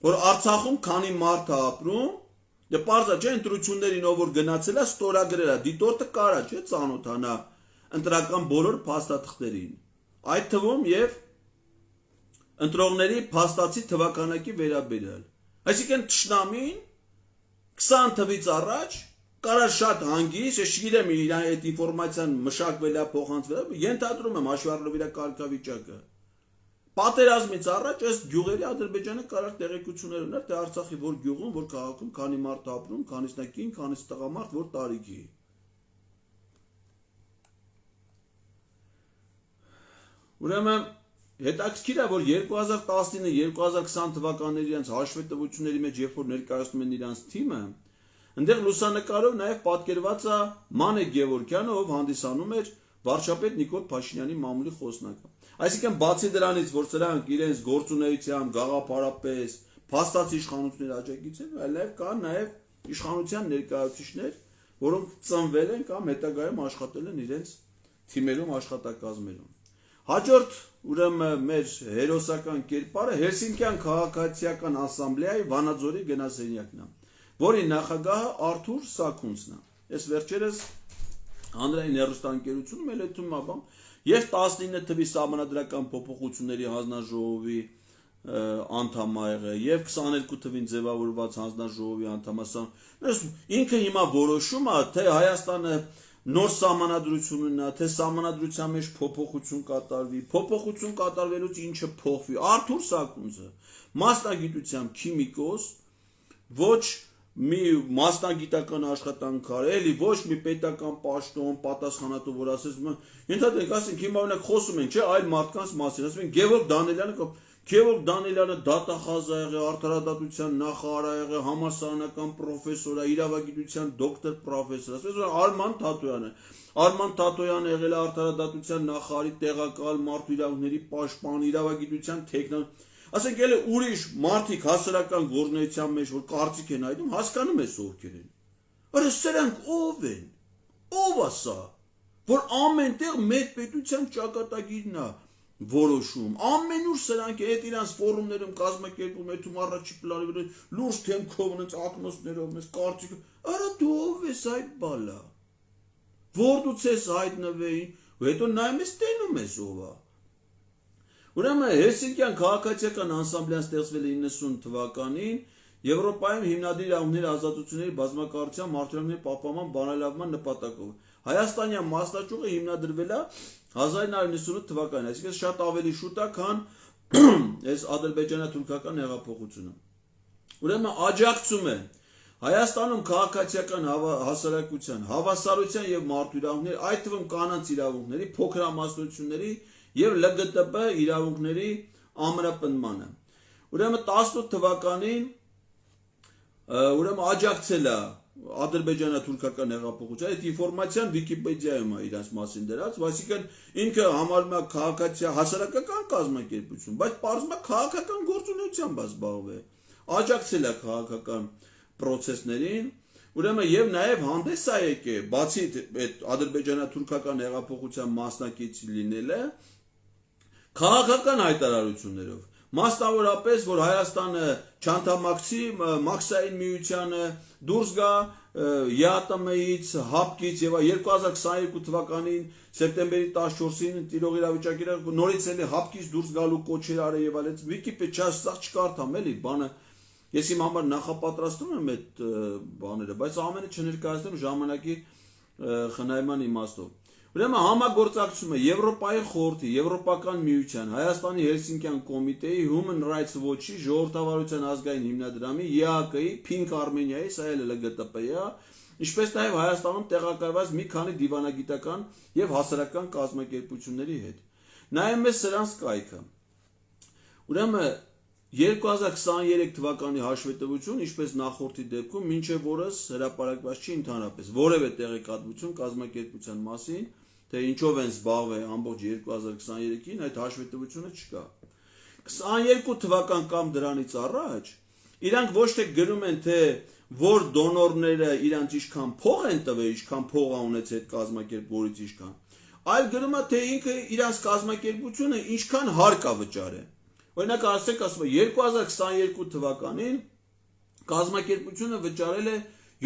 Որ Արցախում քանի մարդ է ապրում, դե պարզա չէ ընտրություններին ով որ գնացել է, ստորագրել է, դիտորդը կարա չէ ծանոթանա ընտրական բոլոր փաստաթղթերին։ Այդ թվում եւ ընտրողների փաստացի թվականակի վերաբերյալ։ Այսինքն թշնամին 20 թվից առաջ կարա շատ հանգիստ, ես չգիտեմ իր այդ ինֆորմացիան մշակվել է, փոխանցվել է, ենթադրում եմ հաշվառելով իր կարգավիճակը։ Պատերազմից առաջ ըստ գյուղերի Ադրբեջանը կարա տեղեկություններ ուներ, թե Արցախի որ գյուղում, որ քաղաքում քանի մարդ ապրում, քանիսն է կին, քանիսը տղամարդ, որ տարիքի։ Ուրեմն հետաքրքիր է, որ 2019-2020 թվականների իրենց հաշվետվությունների մեջ, երբ որ ներկայացնում են իրենց թիմը, այնտեղ լուսանկարով նաև պատկերված է Մանե Գևորգյանը, ով հանդիսանում էր վարչապետ Նիկոլ Փաշինյանի մամուլի խոսնակը։ Այսինքն բացի դրանից, որ սրանք իրենց գործունեությամբ գաղափարապես փաստացի իշխանությունների աջակից են, այլ նաև կան նաև իշխանության ներկայացուցիչներ, որոնք ծնվել են կամ հետագայում աշխատել են իրենց թիմերում, աշխատակազմերում։ Հաջորդ ուրեմն մեր հերոսական կերպարը Հելսինկյան քաղաքացիական ասամբլեայի Վանաձորի գնասենյակն է, որի նախագահը Արթուր Սաքունցն է։ Այս վերջերս հանրային հեռուստաընկերությունում էլ այդում է բան, եւ 19 թվի սահմանադրական փոփոխությունների հանձնաժողովի անդամ է եղել եւ 22 թվին ձևավորված հանձնաժողովի անդամ է։ Ինքը հիմա որոշում է, թե Հայաստանը նոր սահմանադրություն ունենա, թե սահմանադրության մեջ փոփոխություն կատարվի, փոփոխություն կատարվելուց ինչը փոխվի։ Արթուր Սաքունցը մասնագիտությամբ քիմիկոս, ոչ մի մասնագիտական աշխատանք արել, էլի ոչ մի պետական պաշտոն, պատասխանատու, որ ասես, ենթադրենք, ասենք հիմա օրինակ խոսում են, չէ, այլ մարդկանց մասին, ասում են Գևորգ Դանիելյանը դատախազ է եղել, արդարադատության նախարար է եղել, համալսարանական պրոֆեսոր է, իրավագիտության դոկտոր պրոֆեսոր, ասես Արման Թաթոյանը եղել է արդարադատության նախարարի տեղակալ, մարդու իրավունքների պաշտպան, իրավագիտության թեկնածու։ ասենք էլի ուրիշ մարդիկ հասարակական գործունեության մեջ որ կարծիք են այդում, հասկանում ես ովքեր են։ Արա սրանք ով են։ Ով ասա, որ ամեն տեղ մեր պետության ճակատագիրն է որոշում։ Ամենուր սրանք այդ իրանց ֆորումներում կազմակերպում, այդում առաջի պլանի վրա լուրջ թեմքով ունենց ակնոցներով, մեզ կարծիք։ Արա դու ով ես այդ բալա։ Որտուց ես հայտնվեին, ու հետո նայում ես տենում ես ով է։ Ուրեմն Հելսինկյան քաղաքացիական անսամբլեան ստեղծվել է 90 թվականին Եվրոպայում հիմնադիր իրավունքների ազատությունների բազմակարծության մարդու պահպանման բանալավման նպատակով։ Հայաստանյան մասնաճյուղը հիմնադրվել է 1998 թվականին, այսինքն շատ ավելի շուտ է, քան այս ադրբեջանա-թուրքական հեղափոխությունը։ Ուրեմն աջակցում է Հայաստանում քաղաքացիական հասարակության, հավասարության եւ մարդու իրավունքների, այդ թվում կանանց իրավունքների, փոքրամասնությունների եւ ԼԳՏԲ իրավունքների ամրապնդմանը։ Ուրեմն 18 թվականին ուրեմն աջակցել է ադրբեջանա-թուրքական հեղափոխության, այդ ինֆորմացիան Վիկիպեդիայում է իրաց մասին դրած, այսինքն ինքը համարում է քաղաքացիական հասարակական կազմակերպություն, բայց պարզվում է քաղաքական գործունեությամբ զբաղվել։ Աջակցել է քաղաքական process-ներին, ուրեմն եւ նաեւ հանդես է եկել, բացի այդ ադրբեջանա-թուրքական հեղափոխության մասնակից լինելը, քաղաքական հայտարարություններով, մասնավորապես, որ Հայաստանը չանդամակցի Մաքսային միությանը, դուրս գա ԵԱՏՄ-ից, ՀԱՊԿ-ից եւ 2022 թվականին սեպտեմբերի 14-ին տիրող իրավիճակի նորից էլի ՀԱՊԿ-ից դուրս գալու կոչեր արել եւ այլն, Վիկիպեդիա սա չկարդամ էլի, բանը Ես իմ համար նախապատրաստում եմ այդ բաները, բայց ամենը չներկայացնեմ ժամանակի խնայման իմաստով։ Ուրեմն համագործակցումը Եվրոպայի խորհրդի, Եվրոպական միության, Հայաստանի Հելսինկյան կոմիտեի, Human Rights Watch-ի, Ժողովրդավարության ազգային հիմնադրամի, ԵԱԿ-ի, Pink Armenia-ի, սա էլ ԼԳՏՊ-ի, ինչպես նաև Հայաստանում տեղակայված մի քանի դիվանագիտական եւ հասարակական կազմակերպությունների հետ։ Նայում ես սրանց կայքը։ Ուրեմն 2023 թվականի հաշվետվություն, ինչպես նախորդի դեպքում, մինչև օրս հրապարակված չի ընդհանրապես որևէ տեղեկատվություն կազմակերպության մասին, թե ինչով են զբաղվել ամբողջ 2023-ին, այդ հաշվետվությունը չկա։ 22 թվական կամ դրանից առաջ իրանք ոչ թե գրում են, թե որ դոնորները իրանք ինչքան փող են տվել, ինչքան փող ա ունեցել այդ կազմակերպությունից ինչքան, այլ գրում է, թե ինքը իրանք կազմակերպությունը ինչքան հարկ է վճարել։ Օրինակ ասենք ասում է 2022 թվականին կազմակերպությունը վճարել է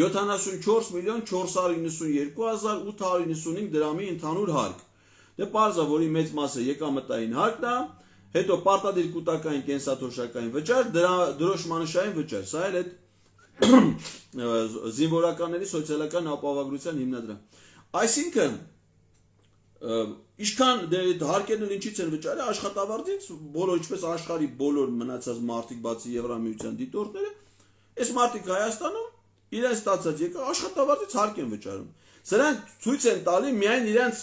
74 միլիոն 492,895 դրամի ընդհանուր հարկ։ Դե պարզ է, որի մեծ մասը եկամտային հարկն է, հետո պարտադիր կൂട്ടակային կենսաթոշակային վճար, դրոշմանշային վճար։ Սա էլ այդ զինվորականների սոցիալական ապահովագրության հիմնադրամ։ Այսինքն Ինչքան հարկերն ինչից են վճարել աշխատավարձից, բոլոր ինչպես աշխարհի բոլոր մնացած մարդիկ բացի Եվրամիության դիտորդները, այս մարդիկ Հայաստանում իրենց ստացած եկա աշխատավարձից հարկ են վճարում։ Սրանք ցույց են տալի միայն իրենց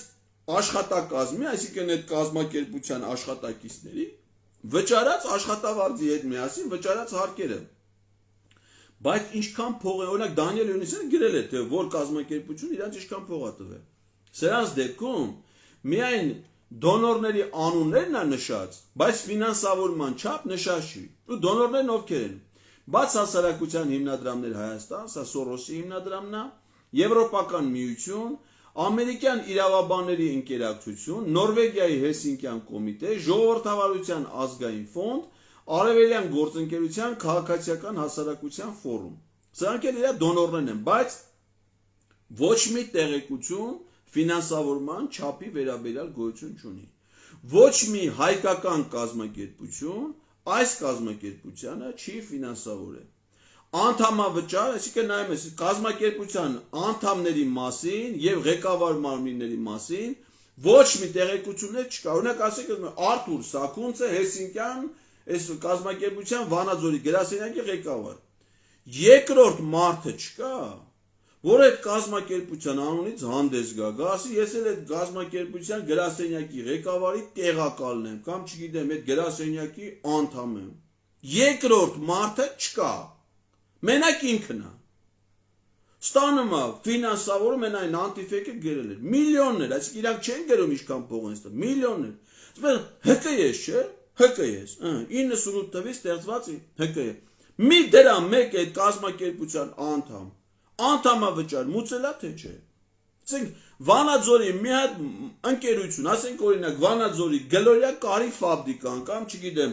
աշխատակազմի, այսինքն այդ կազմակերպության աշխատակիցների վճարած աշխատավարձի հետ միասին վճարած հարկերը։ Բայց ինչքան փող է, օրինակ Դանիել Յունիսյանը գրել է, թե որ կազմակերպություն իրենց ինչքան փող է տվել։ Սրանց դեպքում միայն դոնորների անուններն է նշած, բայց ֆինանսավորման չափ նշած չի։ Ու դոնորներն ովքեր են։ Բաց հասարակության հիմնադրամներ Հայաստան, սա Սորոսի հիմնադրամն է, Եվրոպական միություն, Ամերիկյան իրավաբանների ընկերակցություն, Նորվեգիայի Հելսինկյան կոմիտե, Ժողովրդավարության ազգային ֆոնդ, Արևելյան գործընկերության քաղաքացիական հասարակության ֆորում։ Սրանք էլ իր դոնորներն են, բայց ոչ մի տեղեկություն ֆինանսավորման չափի վերաբերյալ գոյություն չունի։ Ոչ մի հայկական կազմակերպություն այս կազմակերպությանը չի ֆինանսավորել։ Անդամավճար, այսինքն նայում ես կազմակերպության անդամների մասին եւ ղեկավար մարմինների մասին ոչ մի տեղեկություններ չկա։ Օրինակ ասենք Արթուր Սաքունցը Հելսինկյան այս կազմակերպության Վանաձորի գրասենյակի ղեկավար։ Երկրորդ մարդը չկա, որ այդ կազմակերպության անունից հանդես գա, ասի ես էլ այդ կազմակերպության գրասենյակի ղեկավարի տեղակալն եմ, կամ չգիտեմ, այդ գրասենյակի անդամ եմ։ Երկրորդ մարդը չկա։ Մենակ ինքն է։ Ստանում է ֆինանսավորում են այն անտիֆեկը գրել էր։ Միլիոններ, այսինքն իրանք չեն գրում ինչքան փող են ստանում, միլիոններ։ Ասում են ՀԿ-ես, չէ՞։ ՀԿ-ես, 98 թվականից ստեղծված ՀԿ-ը։ Մի դրամ մեկ այդ կազմակերպության անդամավճար մուծելա թե չէ։ Ասենք Վանաձորի մի հատ ընկերություն, ասենք օրինակ Վանաձորի գլորյա կարի ֆաբրիկան կամ չգիտեմ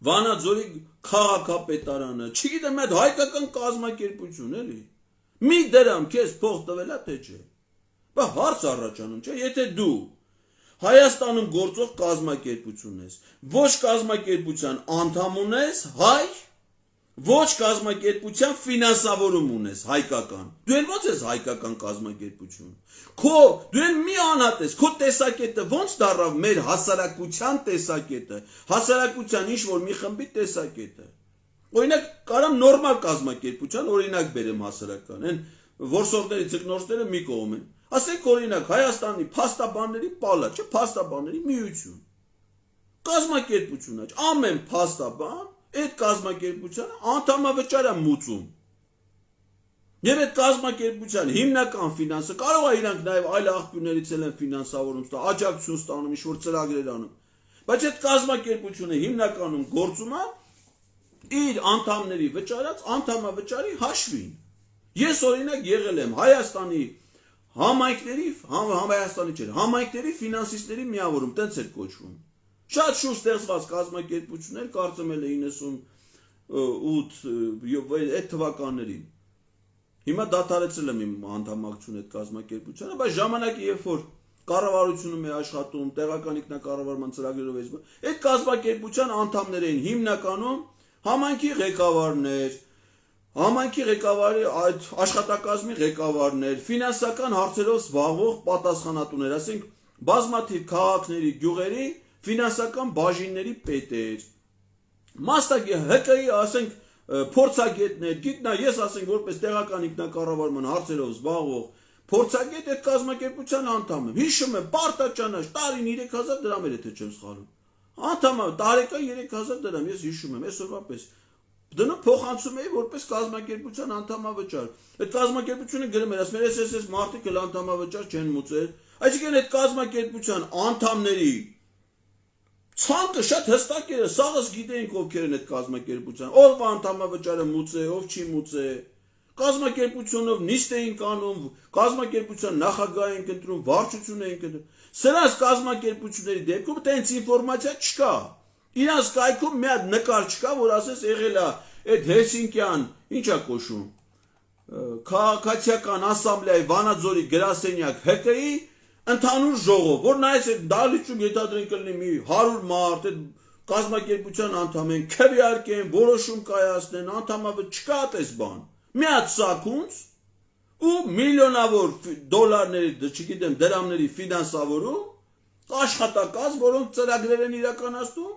Վանաձորի քաղաքապետարանը, չգիտեմ այդ հայկական կազմակերպություն էլի։ Մի դրամ քեզ փող տվելա թե չէ։ Բա հարց առաջանում չէ, եթե դու Հայաստանում գործող կազմակերպություն ես, ոչ կազմակերպության անդամ ունես, հայ, ոչ կազմակերպության ֆինանսավորում ունես, հայկական։ Դու էլ ո՞նց ես հայկական կազմակերպություն։ Դու էլ մի անհատ ես, քո տեսակետը ո՞նց դառավ մեր հասարակության տեսակետը, հասարակության ինչ-որ մի խմբի տեսակետը։ Օրինակ, կարամ նորմալ կազմակերպության օրինակ բերեմ հասարակական, այն որսորդների ցկնորսները մի կողմ են։ Ասենք օրինակ Հայաստանի փաստաբանների պալատ, չէ, փաստաբանների միություն։ Կազմակերպություն է, ամեն փաստաբան այդ կազմակերպության անդամավճար է մուծում։ Եվ այդ կազմակերպության հիմնական ֆինանսը կարող է իրանք նաև այլ աղբյուրներից էլ են ֆինանսավորում ստանում, աջակցություն ստանում, ինչ-որ ծրագրեր անում։ Բայց այդ կազմակերպությունը հիմնականում գործում է իր անդամների վճարած անդամավճարի հաշվին։ Ես օրինակ եղել եմ Հայաստանի համայնքների ֆինանսիստների միավորում, տենց էր կոչվում։ Շատ շուտ ստեղծված կազմակերպություններ, կարծում եմ 98 այդ թվականներին։ Հիմա դադարեցրել եմ իմ անդամակցությունը այդ կազմակերպությանը, բայց ժամանակի երբ որ կառավարությունում է աշխատում, տեղական ինքնակառավարման ծրագրերով է, այդ կազմակերպության անդամներ էին հիմնականում համայնքի ղեկավարներ, համայնքի ղեկավարի այդ աշխատակազմի ղեկավարներ, ֆինանսական հարցերով զբաղվող պատասխանատուներ, ասենք բազմաթիվ քաղաքների, գյուղերի ֆինանսական բաժինների պետեր, ՀԿ-ի, ասենք փորձագետներ, ես ասենք որպես տեղական ինքնակառավարման հարցերով զբաղվող փորձագետ այդ կազմակերպության անդամ եմ։ Հիշում եմ, պարտաճանաչ տարին 3000 դրամ էր, եթե չեմ սխալվում։ Անդամ եմ, տարեկան 3000 դրամ, ես հիշում եմ, այսօրվա պես։ Դնում փոխանցում էի որպես կազմակերպության անդամավճար։ Այդ կազմակերպությունը գրում էր, ասում էր, ես մարդիկ էլ անդամավճար չեն մուծել։ Այսինքն այդ կազմակերպության անդամների ցանկը շատ հստակ էր, սաղս գիտեինք ովքեր են այդ կազմակերպության, ով անդամավճարը մուծե, ով չի մուծե։ Կազմակերպությունով նիստ էին կանում, կազմակերպության նախագահ էին ընտրում, վարչություն էին ընտրում։ Սրանց կազմակերպությունների դեպքում տենց ինֆորմացիա չկա։ Իրանց կայքում մի հատ նկար չկա, որ ասես եղել է այդ Հելսինկյան, ինչ է կոչվում, քաղաքացիական ասամբլեայի Վանաձորի գրասենյակ ՀԿ-ի ընդհանուր ժողով, որ նայես այդ դահլիճում ենթադրենք կլինի մի 100 մարդ, այդ կազմակերպության անդամ են, քվեարկեն, որոշում կայացնեն, անդամավը չկա այդպես բան։ Մի հատ սակունց ու միլիոնավոր դոլարների, չգիտեմ, դրամների ֆինանսավորում աշխատակաց, որոնք ծրագրեր են իրականացնում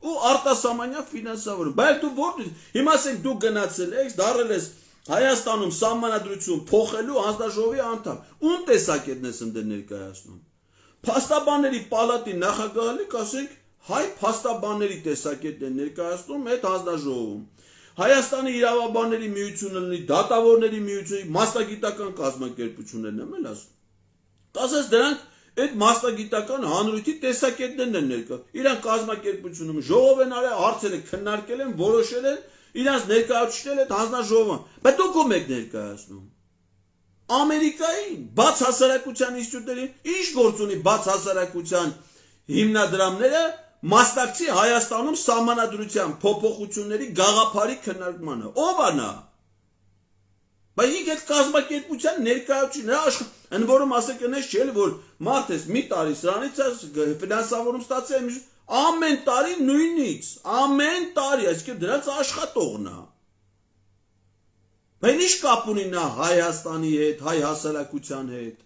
ու արտասահմանյան ֆինանսավորում։ Բայց դու որտե՞ղ հիմա ասենք դու գնացել ես, դառել ես Հայաստանում սահմանադրություն փոխելու հանձնաժողովի անդամ։ Ում տեսակետն ես ընդ ներկայացնում։ Փաստաբանների պալատի նախագահը ասենք հայ փաստաբանների տեսակետն է ներկայացնում այդ հանձնաժողովում։ Հայաստանի իրավաբանների միությունը լինի, դատավորների միությունը, մասնագիտական կազմակերպություններն եմ էլ ասում։ Ասես դրանք այդ մասնագիտական հանրույթի տեսակետներն են ներկա։ Իրանք կազմակերպությունում ժողով են արել, հարցերը քննարկել են, որոշել են, իրանց ներկայացնել այդ հանձնաժողովը։ Բայց դուք ո՞ւմ եք ներկայացնում։ Ամերիկայի բաց հասարակության ինստիտուտների ինչ գործ ունի բաց հասարակության հիմնադրամները մասնակցի Հայաստանում սահմանադրության փոփոխությունների գաղափարի քննարկմանը։ Ո՞վ է նա։ Բայց ինք այդ կազմակերպության ներկայացուցիչն է, ընդ որում ասեք այնպես չէ, որ մարդ ես մի տարի սրանից ֆինանսավորում ստացել է, ամեն տարի նույնից, ամեն տարի, այսինքն դրանց աշխատողն է։ Բայց ինչ կապ ունի նա Հայաստանի հետ, հայ հասարակության հետ։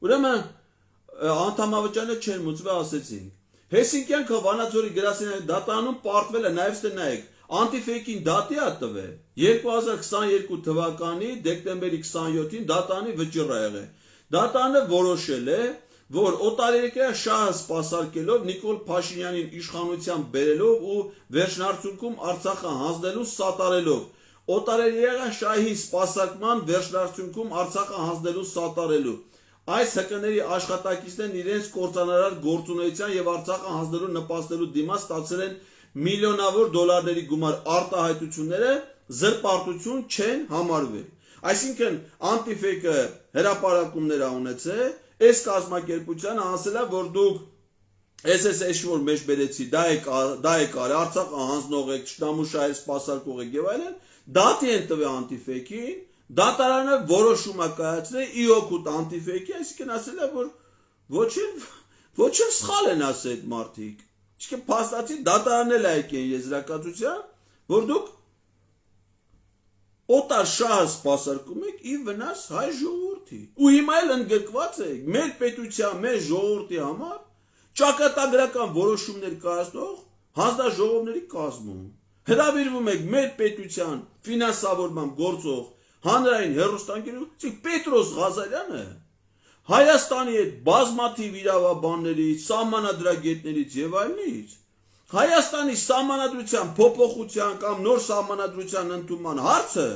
Ուրեմն անդամավճարը չեն մուծվել, ասեցինք։ Հելսինկյան Վանաձորի գրասենյակի դատարանում պարտվել է, նայեք նայեք, անտիֆեյքին դատի է տվել 2022 թվականի դեկտեմբերի 27-ին դատարանի վճիռ է եղել։ Դատարանը որոշել է, որ օտարերկրյա շահը սպասարկելով Նիկոլ Փաշինյանին իշխանության բերելով ու վերջնարդյունքում Արցախը հանձնելու սատարելով, օտարերկրյա շահի սպասարկման վերջնարդյունքում Արցախը հանձնելու սատարելու, այս հկների աշխատակիցներն իրենց կործանարար գործունեության եւ Արցախը հանձնելու նպաստելու դիմաց ստացել են միլիոնավոր դոլարների գումար արտահայտությունները զրպարտություն չեն համարվել։ Այսինքն անտիֆեյքը հրապարակումներ ունեցել, այս կազմակերպությանը ասել է, որ դուք SSS որ մեջ բերեցի, դա է կարի, Արցախը հանձնող եք, ճշտամուշահայր սպասարկող եք եւ այլն, դատի են տվել անտիֆեյքին, դատարանը որոշում է կայացրել ի օգուտ անտիֆեյքի, այսինքն ասել է, որ ոչ էլ սխալ են ասել այդ մարդիկ։ Իսկ փաստացի դատարանն էլ եկեն եզրակացության, որ դուք օտար շահը սպասարկում եք ի վնաս հայ ժողովրդի։ Ու հիմա էլ ընդգրկված եք մեր պետության, մեր ժողովրդի համար ճակատագրական որոշումներ կայացնող հանձնաժողովների կազմում։ Հրավիրվում եք մեր պետության ֆինանսավորման գործող հանրային հեռուստաընկերություն Պետրոս Ղազարյանը Հայաստանի հետ բազմաթիվ իրավաբաններից, սահմանադրագետներից եւ այլնից Հայաստանի սահմանադրության փոփոխության կամ նոր սահմանադրության ընդունման հարցը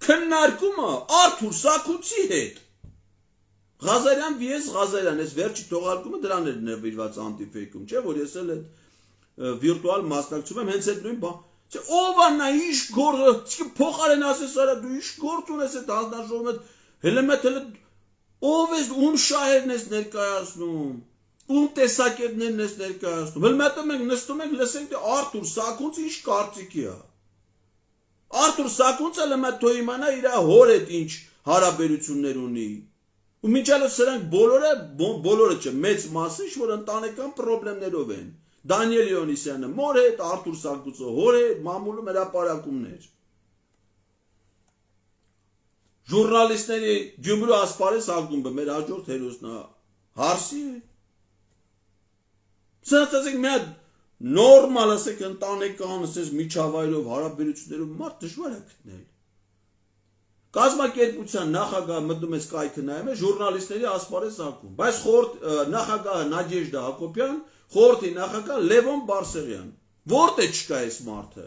քննարկումը Արթուր Սաքուցի հետ Ղազարյան vs Ղազարյան, այս վերջի թողարկումը դրան էր նվիրված անտիֆեյքում, չէ՞ որ ես էլ այդ վիրտուալ մասնակցում եմ հենց այդ նույն բան։ Չէ՞ ով է նա ինչ գործը, իսկ փոխարեն ասես արա դու ինչ գործ ունես այդ հանձնաժողովը, հələ ով ես ում շահերն ես ներկայացնում, ում տեսակետներն ես ներկայացնում։ Հələ մենք նստում ենք լսենք թե Արթուր Սաքունցը ինչ կարծիքի է։ Արթուր Սաքունցը լեմա թո իմանա իր հոր հետ ինչ հարաբերություններ ունի։ Ու մինչալը սրանք բոլորը չէ, մեծ մասը ինչ-որ ընտանեկան պրոբլեմներով են։ Դանիել Իոնիսյանը մոր հետ, Արթուր Սաքուցը հոր հետ, մամուլում հրապարակումներ։ Ժուրնալիստների Գյումրու ասպարեզ ակումբը մեր հաջորդ հերոսն է հարսի է։ Սրանց ասենք մի հատ նորմալ ասեք ընտանեկան, ասես միջավայրով հարաբերություններով մարդ դժվար է գտնել։ Կազմակերպության նախագահը մտնում է կայքը նայում է ժուրնալիստների ասպարեզ ակումբ, բայց նախագահը Նադեժդա Հակոբյան, խորհրդի նախագահ Լևոն Բարսեղյան։ Որտե չկա այս մարդը։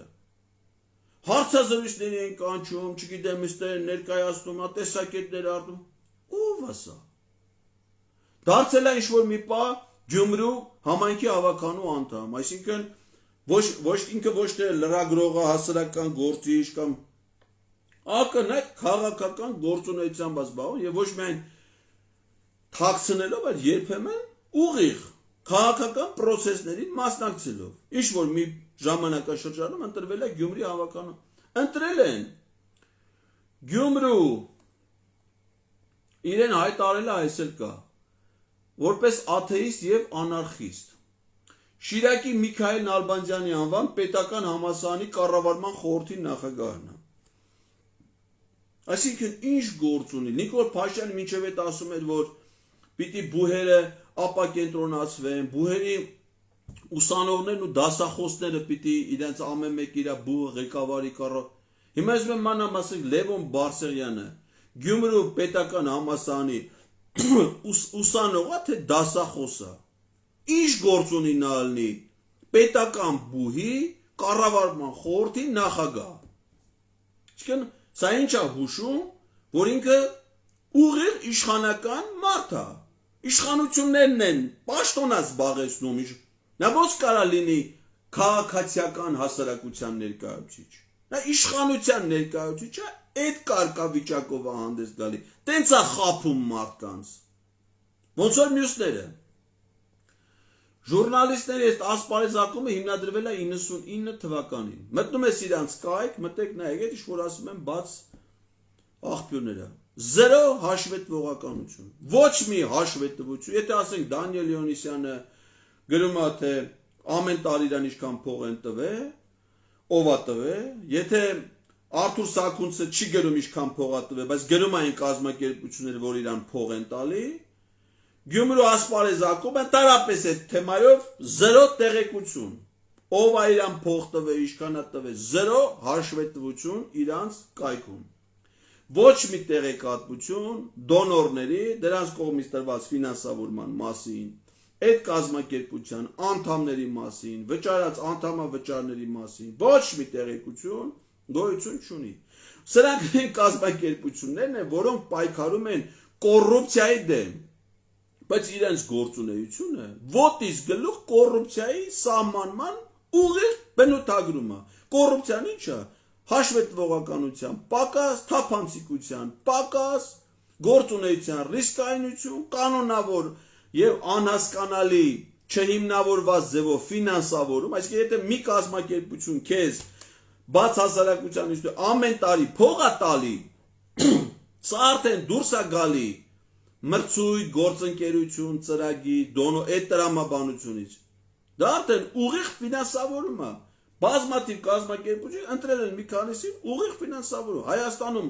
Հարցազրույցների են կանչում, չգիտեմ, իստեր ներկայացնում, տեսակետներ արտում։ Ո՞վ է սա։ Դարձել է ինչ-որ մի պահ Գյումրու համայնքի հավաքանու անդամ, այսինքն ինքը ոչ թե լրագրողը, հասարակական գործիչ կամ ակնհայտ քաղաքական գործունեությամբ զբաղվում եւ ոչ միայն թաքցնելով, այլ երբեմն ուղիղ քաղաքական process-ներին մասնակցելով։ Ինչ որ մի ժամանակաշրջանում ընտրվել է Գյումրի հավաքանու։ Ընտրել են Գյումրու իրեն հայտարարել է այսել կա որպես աթեիստ եւ անարխիստ։ Շիրակի Միքայել Նալբանդյանի անվան պետական համալսարանի կառավարման խորհրդի նախագահն է։ Այսինքն ինչ գործ ունի։ Նիկոլ Փաշյանը մինչև այդ ասում էր, որ պիտի բուհերը ապակենտրոնացվեն, բուհերի ուսանողներն ու դասախոսները պիտի իրենց ամեն մեկ իր բուհը ղեկավարի կառո։ Հիմա ես եմ մանրամասն Լևոն Բարսեղյանը Գյումրու պետական համալսարանի ուսանողա թե դասախոսա։ Ինչ գործ ունի նա ալնի պետական բուհի կառավարման խորհրդի նախագահ։ Իսկ սա ինչ է հուշում, որ ինքը ուղիղ իշխանական մարդ է։ Իշխանություններն են պաշտոնած զբաղեցնում։ Նա ո՞նց կարա լինի քաղաքացիական հասարակության ներկայացուցիչ։ Նա իշխանության ներկայացուցիչ է, այդ կարգավիճակով է հանդես գալի։ Տենց է խափում մարդկանց։ Ոնց որ մյուսները։ Ժուրնալիստների այդ ասպարեզակումը հիմնադրվել է 99 թվականին։ Մտնում ես իրանց կայք, մտեք նայեք, ինչ որ ասում են բաց աղբյուրները։ 0 հաշվետվողականություն։ Ոչ մի հաշվետվություն։ Եթե ասենք Դանիել Իոնիսյանը գրում է թե ամեն տարի իրան ինչքան փող են տվել, ով է տվել, եթե Արթուր Սաքունցը չի գրում ինչքան փող է տվել, բայց գրում այն կազմակերպությունները, որ իրան փող են տալի, Գյումրու ասպարեզակում տարապես այդ թեմայով 0 տեղեկություն։ Ով է իրան փող տվել, ինչքան է տվել, 0 հաշվետվություն իրանց կայքում։ Ոչ մի տեղեկատվություն դոնորների, դրանց կողմից տրված ֆինանսավորման մասին, այդ կազմակերպության անդամների մասին, վճարած անդամավճարների մասին, ոչ մի տեղեկություն գոյություն չունի։ Սրանք են կազմակերպություններն են, որոնք պայքարում են կոռուպցիայի դեմ։ բայց իրենց գործունեությունը ոտից գլուխ կոռուպցիայի սահմանման ուղիղ բնութագրումը։ Կոռուպցիան ի՞նչ է։ Հաշվետվողականության պակաս, թափանցիկության պակաս, գործունեության ռիսկայնություն, կանոնավոր եւ անհասկանալի չհիմնավորված ձևով ֆինանսավորում, այսինքն եթե մի կազմակերպություն քեզ բաց հասարակության իսկ ամեն տարի փող է տալի, սա արդեն դուրս է գալի մրցույթ, գործընկերություն, ծրագիր, դոնո այդ տրամաբանությունից։ Դա արդեն ուղիղ ֆինանսավորում է։ Բազմաթիվ կազմակերպություն ընտրել են մի քանիսին ուղիղ ֆինանսավորում։ Հայաստանում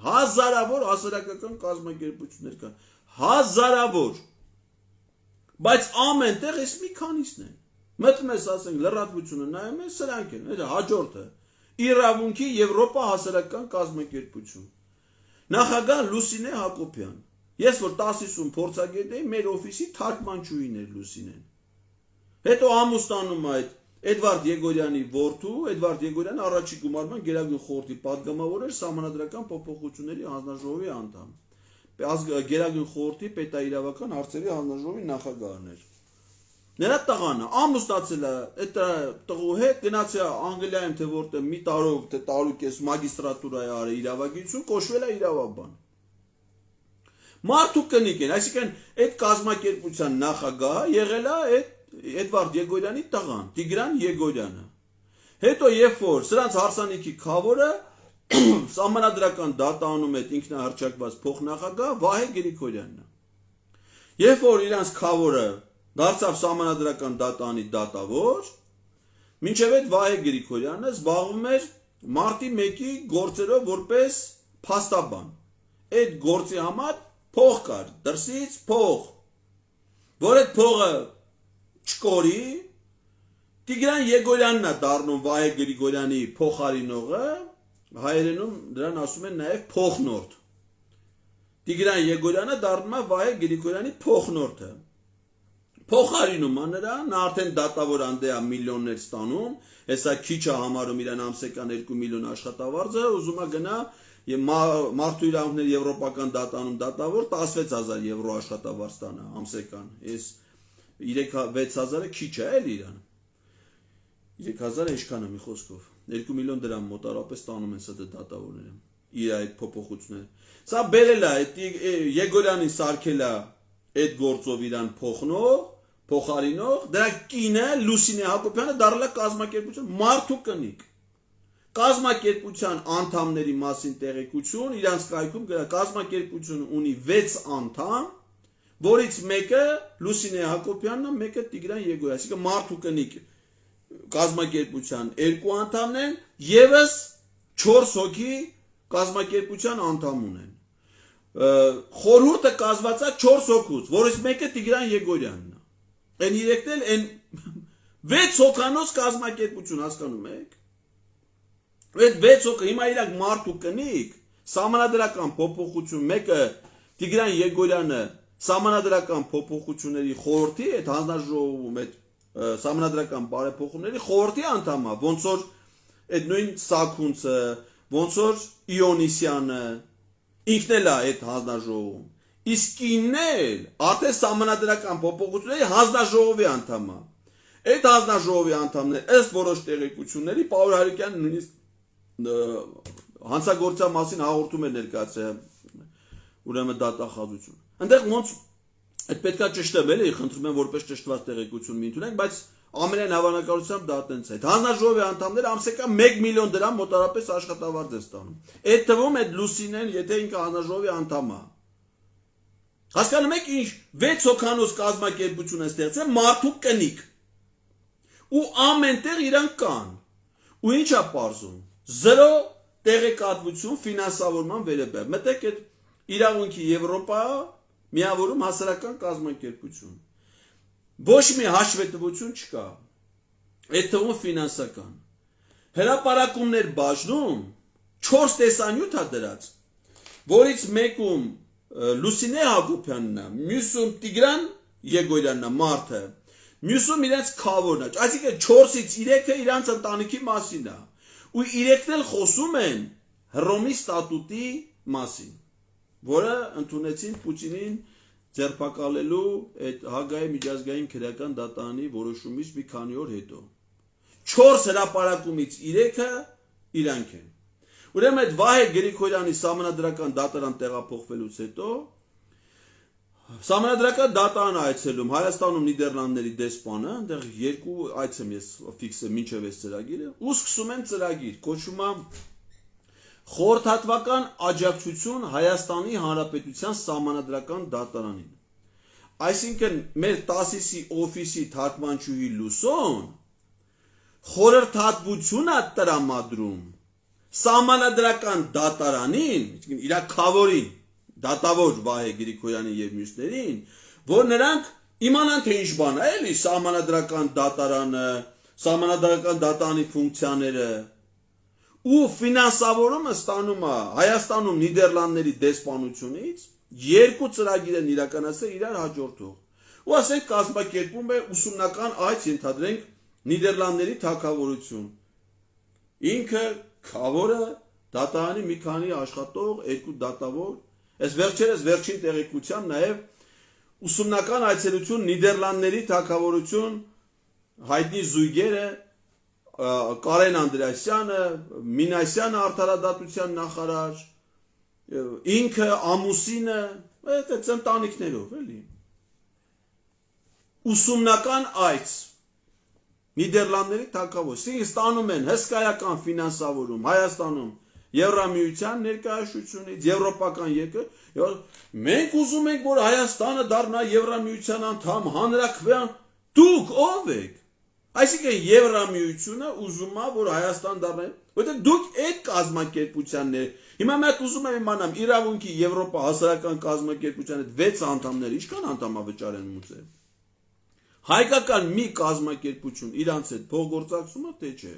հազարավոր հասարակական կազմակերպություններ կան, հազարավոր, բայց ամեն տեղ էս մի քանիսն են։ Մտնում ես, ասենք, լրատվությունը նայում ես, սրանք են, դա հաջորդը։ Իրավունքի Եվրոպա հասարակական կազմակերպություն։ Նախագահ Լուսինե Հակոբյան։ Ես որ 10-ում փորձագետ էի, մեր օֆիսի թարգմանչուհին էր Լուսինեն։ Հետո ամուսնանում այդ Էդվարդ Եգորյանի որդու, Էդվարդ Եգորյանը առաջի գումարման Գերագույն խորհրդի պատգամավոր էր, Սահմանադրական փոփոխությունների հանձնաժողովի անդամ։ Գերագույն խորհրդի պետաիրավական հարցերի հանձնաժողովի նախագահն էր։ Նրա տղան ամուսնացել է, այդ տղու հետ գնացել է Անգլիայում, թե որտեղ մի տարով, թե տարուկես մագիստրատուրա է արել իրավագիտություն, կոչվել է իրավաբան։ Մարդու կնիկ են, այսինքն այդ կազմակերպության նախագահը եղել է այդ Էդվարդ Եգորյանի տղան, Տիգրան Եգորյանը։ Հետո երբ որ սրանց հարսանիքի քավորը Սահմանադրական դատանում այդ ինքնահռչակված փոխնախագահ Վահե Գրիգորյանն է։ Երբ որ իրանց քավորը դարձավ Սահմանադրական դատանի դատավոր, մինչև այդ Վահե Գրիգորյանը զբաղվում էր մարտի 1-ի գործերով որպես փաստաբան։ Այդ գործի համար փող կար, դրսից փող, որ այդ փողը չկորի, Տիգրան Եգորյանն է դառնում Վահե Գրիգորյանի փոխարինողը, հայերենում դրան ասում են նաև փոխնորդ։ Տիգրան Եգորյանը դառնում է Վահե Գրիգորյանի փոխնորդը։ Փոխարինում է նրան, նա արդեն դատավոր անդե է միլիոններ ստանում, հեսա քիչ է համարում իրան ամսական 2 միլիոն աշխատավարձը, ուզում է գնա եւ մարդու իրավունքների եվրոպական դատանում դատավոր 16000 եվրո աշխատավարձ տանա ամսական։ Ես 3-6000-ը քիչ է էլ իրան։ 3000-ը ինչքան է մի խոսքով։ 2 միլիոն դրամ մոտարապես ստանում են ՍԴ դատավորները։ Իր այդ փոփոխությունները։ Սա բերել է այդ Եգորյանին սարքել է այդ գործով իրան փոխարինող, դրա կինը Լուսինե Հակոբյանը դարձել է կազմակերպություն մարդու կնիկ։ Կազմակերպության անդամների մասին տեղեկություն իրանց կայքում գրա կազմակերպությունը ունի 6 անդամ, որից մեկը Լուսինե Հակոբյանն է, մեկը Տիգրան Եգորյանը, այսինքն մարդու կնիկ կազմակերպության 2 անդամն են, եւս 4 հոգի կազմակերպության անդամ ունեն։ Խորհուրդը կազմված է 4 հոգուց, որից մեկը Տիգրան Եգորյանն է։ Այն երեքն էլ այն 6 հոգանոց կազմակերպություն, հասկանում եք։ Այդ 6 հոգը հիմա իրանք մարդու կնիկ, Սահմանադրական փոփոխություն, մեկը Տիգրան Եգորյանը Սահմանադրական փոփոխությունների խորհրդի, այդ հանձնաժողովում այդ Սահմանադրական բարեփոխումների խորհրդի անդամ է, ոնց որ այդ նույն Սաքունցը, ոնց որ Իոնիսյանը ինքն էլ է այդ հանձնաժողովում։ Իսկ ինքն էլ արդեն Սահմանադրական փոփոխությունների հանձնաժողովի անդամ է։ Այդ հանձնաժողովի անդամները ըստ որոշ տեղեկությունների Պաուլ Հարիկյանը նույնիսկ հանցագործության մասին հաղորդում է ներկայացրել, ուրեմն դատախազություն։ Այնտեղ ոնց այդ պետքա ճշտեմ էլի, խնդրում եմ որպես ճշտված տեղեկություն մի ընդունենք, բայց ամենայն հավանականությամբ դա տենց է։ Հանձնաժողովի անդամները ամսական 1 միլիոն դրամ մոտարապես աշխատավարձ է ստանում։ Այդ թվում այդ Լուսինեն, եթե ինքը հանձնաժողովի անդամ է։ Հասկանում եք ինչ 6 հոգանոց կազմակերպություն է ստեղծել մարդու կնիկ։ Ու ամենտեղ իրանք կան։ Ու ինչ է պարզում։ 0 տեղեկատվություն ֆինանսավորման վերաբերյալ։ Մտեք այդ իրավունքի Եվրոպա միավորում հասարակական կազմակերպություն։ Ոչ մի հաշվետվություն չկա։ Այդ թվում ֆինանսական։ Հրապարակումներ բաժնում 4 տեսանյութ է դրած, որից մեկում Լուսինե Հակոբյանն է, մյուսում Տիգրան Եգորյանն է, մարդը, մյուսում իրենց քավորն է։ Այսինքն 4-ից 3-ը իրանց ընտանիքի մասին է։ Ու 3-ն էլ խոսում են Հռոմի ստատուտի մասին, որը ընդունեցին Պուտինին ձերբակալելու այդ Հագայի միջազգային քրեական դատարանի որոշումից մի քանի օր հետո 4 հրապարակումից 3-ը իրանք են։ Ուրեմն այդ Վահե Գրիգորյանի սահմանադրական դատարան տեղափոխվելուց հետո Սահմանադրական դատարան այցելում Հայաստանում Նիդերլանդների դեսպանը, այնտեղ 2 այց եմ ես ֆիքսը մինչև այս ծրագիրը, ու սկսում են ծրագիր, կոչվում է Խորհրդատվական աջակցություն Հայաստանի Հանրապետության Սահմանադրական դատարանին։ Այսինքն մեր տասիսի օֆիսի թարգմանչուհի Լուսոն խորհրդատվություն է տրամադրում Սահմանադրական դատարանին, իր քավորին դատավոր Վահե Գրիգորյանի եւ մյուսներին, որ նրանք իմանան թե ինչ բան է, էլի սահմանադրական դատարանը, սահմանադրական դատարանի ֆունկցիաները ու ֆինանսավորումը ստանում է Հայաստանում Նիդերլանդների դեսպանությունից 2 ծրագիր են իրականացել իրար հաջորդող։ Ու ասենք կազմակերպում է ուսումնական այց ենթադրենք Նիդերլանդների թագավորություն։ Ինքը քավորը դատարանի մի քանի աշխատող, 2 դատավոր Այս վերջերս վերջին տեղեկության նաև ուսումնական այցելություն Նիդերլանդների թագավորություն հայտնի զույգերը Կարեն Անդրեասյանը, Մինասյանը արդարադատության նախարար, ինքը ամուսինը, այդ ընտանիքներով էլի։ Ուսումնական այց Նիդերլանդների թագավորություն ստանում են հսկայական ֆինանսավորում Հայաստանում Եվրամիության ներկայացությունից, եվրոպական երկրներ, մենք ուզում ենք, որ Հայաստանը դառնա Եվրամիության անդամ, հանրաքվեան, դուք ով եք։ Այսինքն Եվրամիությունը ուզում է, որ Հայաստան դառնա, որտեղ դուք այդ կազմակերպությաններ, հիմա մենք ուզում եմ իմանամ իրավունքի Եվրոպա հասարակական կազմակերպության այդ 6 անդամները ինչքան անդամավճար են մուծել։ Հայկական մի կազմակերպություն իրանց հետ փոխգործակցում է թե չէ։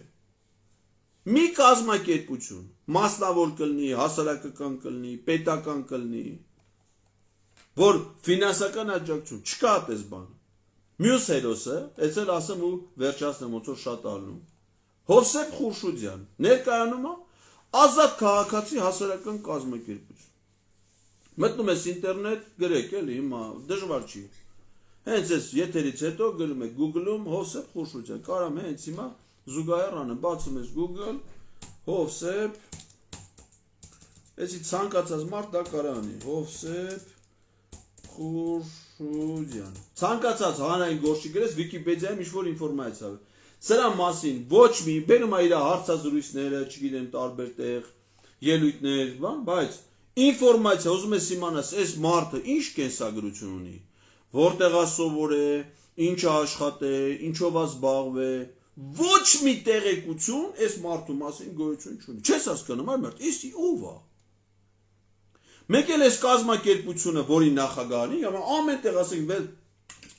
Մի կազմակերպություն, մասնավոր կլինի, հասարակական կլինի, պետական կլինի, որ ֆինանսական աջակցություն չկա այդպես բան։ Մյուս հերոսը, այս էլ ասեմ ու վերջացնեմ, ոնց որ շատ ալնում։ Հովսեփ Խուրշուդյան ներկայանում է ազատ քաղաքացի հասարակական կազմակերպություն։ Մտնում ես ինտերնետ, գրեք էլի հիմա դժվար չի։ Հենց այս եթերից հետո գրում եք Google-ում Հովսեփ Խուրշուդյան, կարամ հենց հիմա զուգահեռանը բացում ես Google, Հովսեփ, այսի ցանկացած մարդ դա կարանի, Հովսեփ Խուրշուդյան։ Ցանկացած հանրային գործի գրես Վիկիպեդիայում ինչ-որ ինֆորմացիա։ Սրա մասին ոչ մի բերում է իր հարցազրույցները, չգիտեմ, տարբեր տեղ, ելույթներ, բան, բայց ինֆորմացիա ուզում ես իմանաս, այս մարդը ինչ կենսագրություն ունի, որտեղ է սովորե, ինչ աշխատե, ինչով է զբաղվե, ոչ մի տեղեկություն այս մարդու մասին գոյություն չունի։ Չես հասկանում, այլ մարդ, իսկ ով է։ Մեկ էլ այս կազմակերպությունը, որի նախագահն է, ամենտեղ ասենք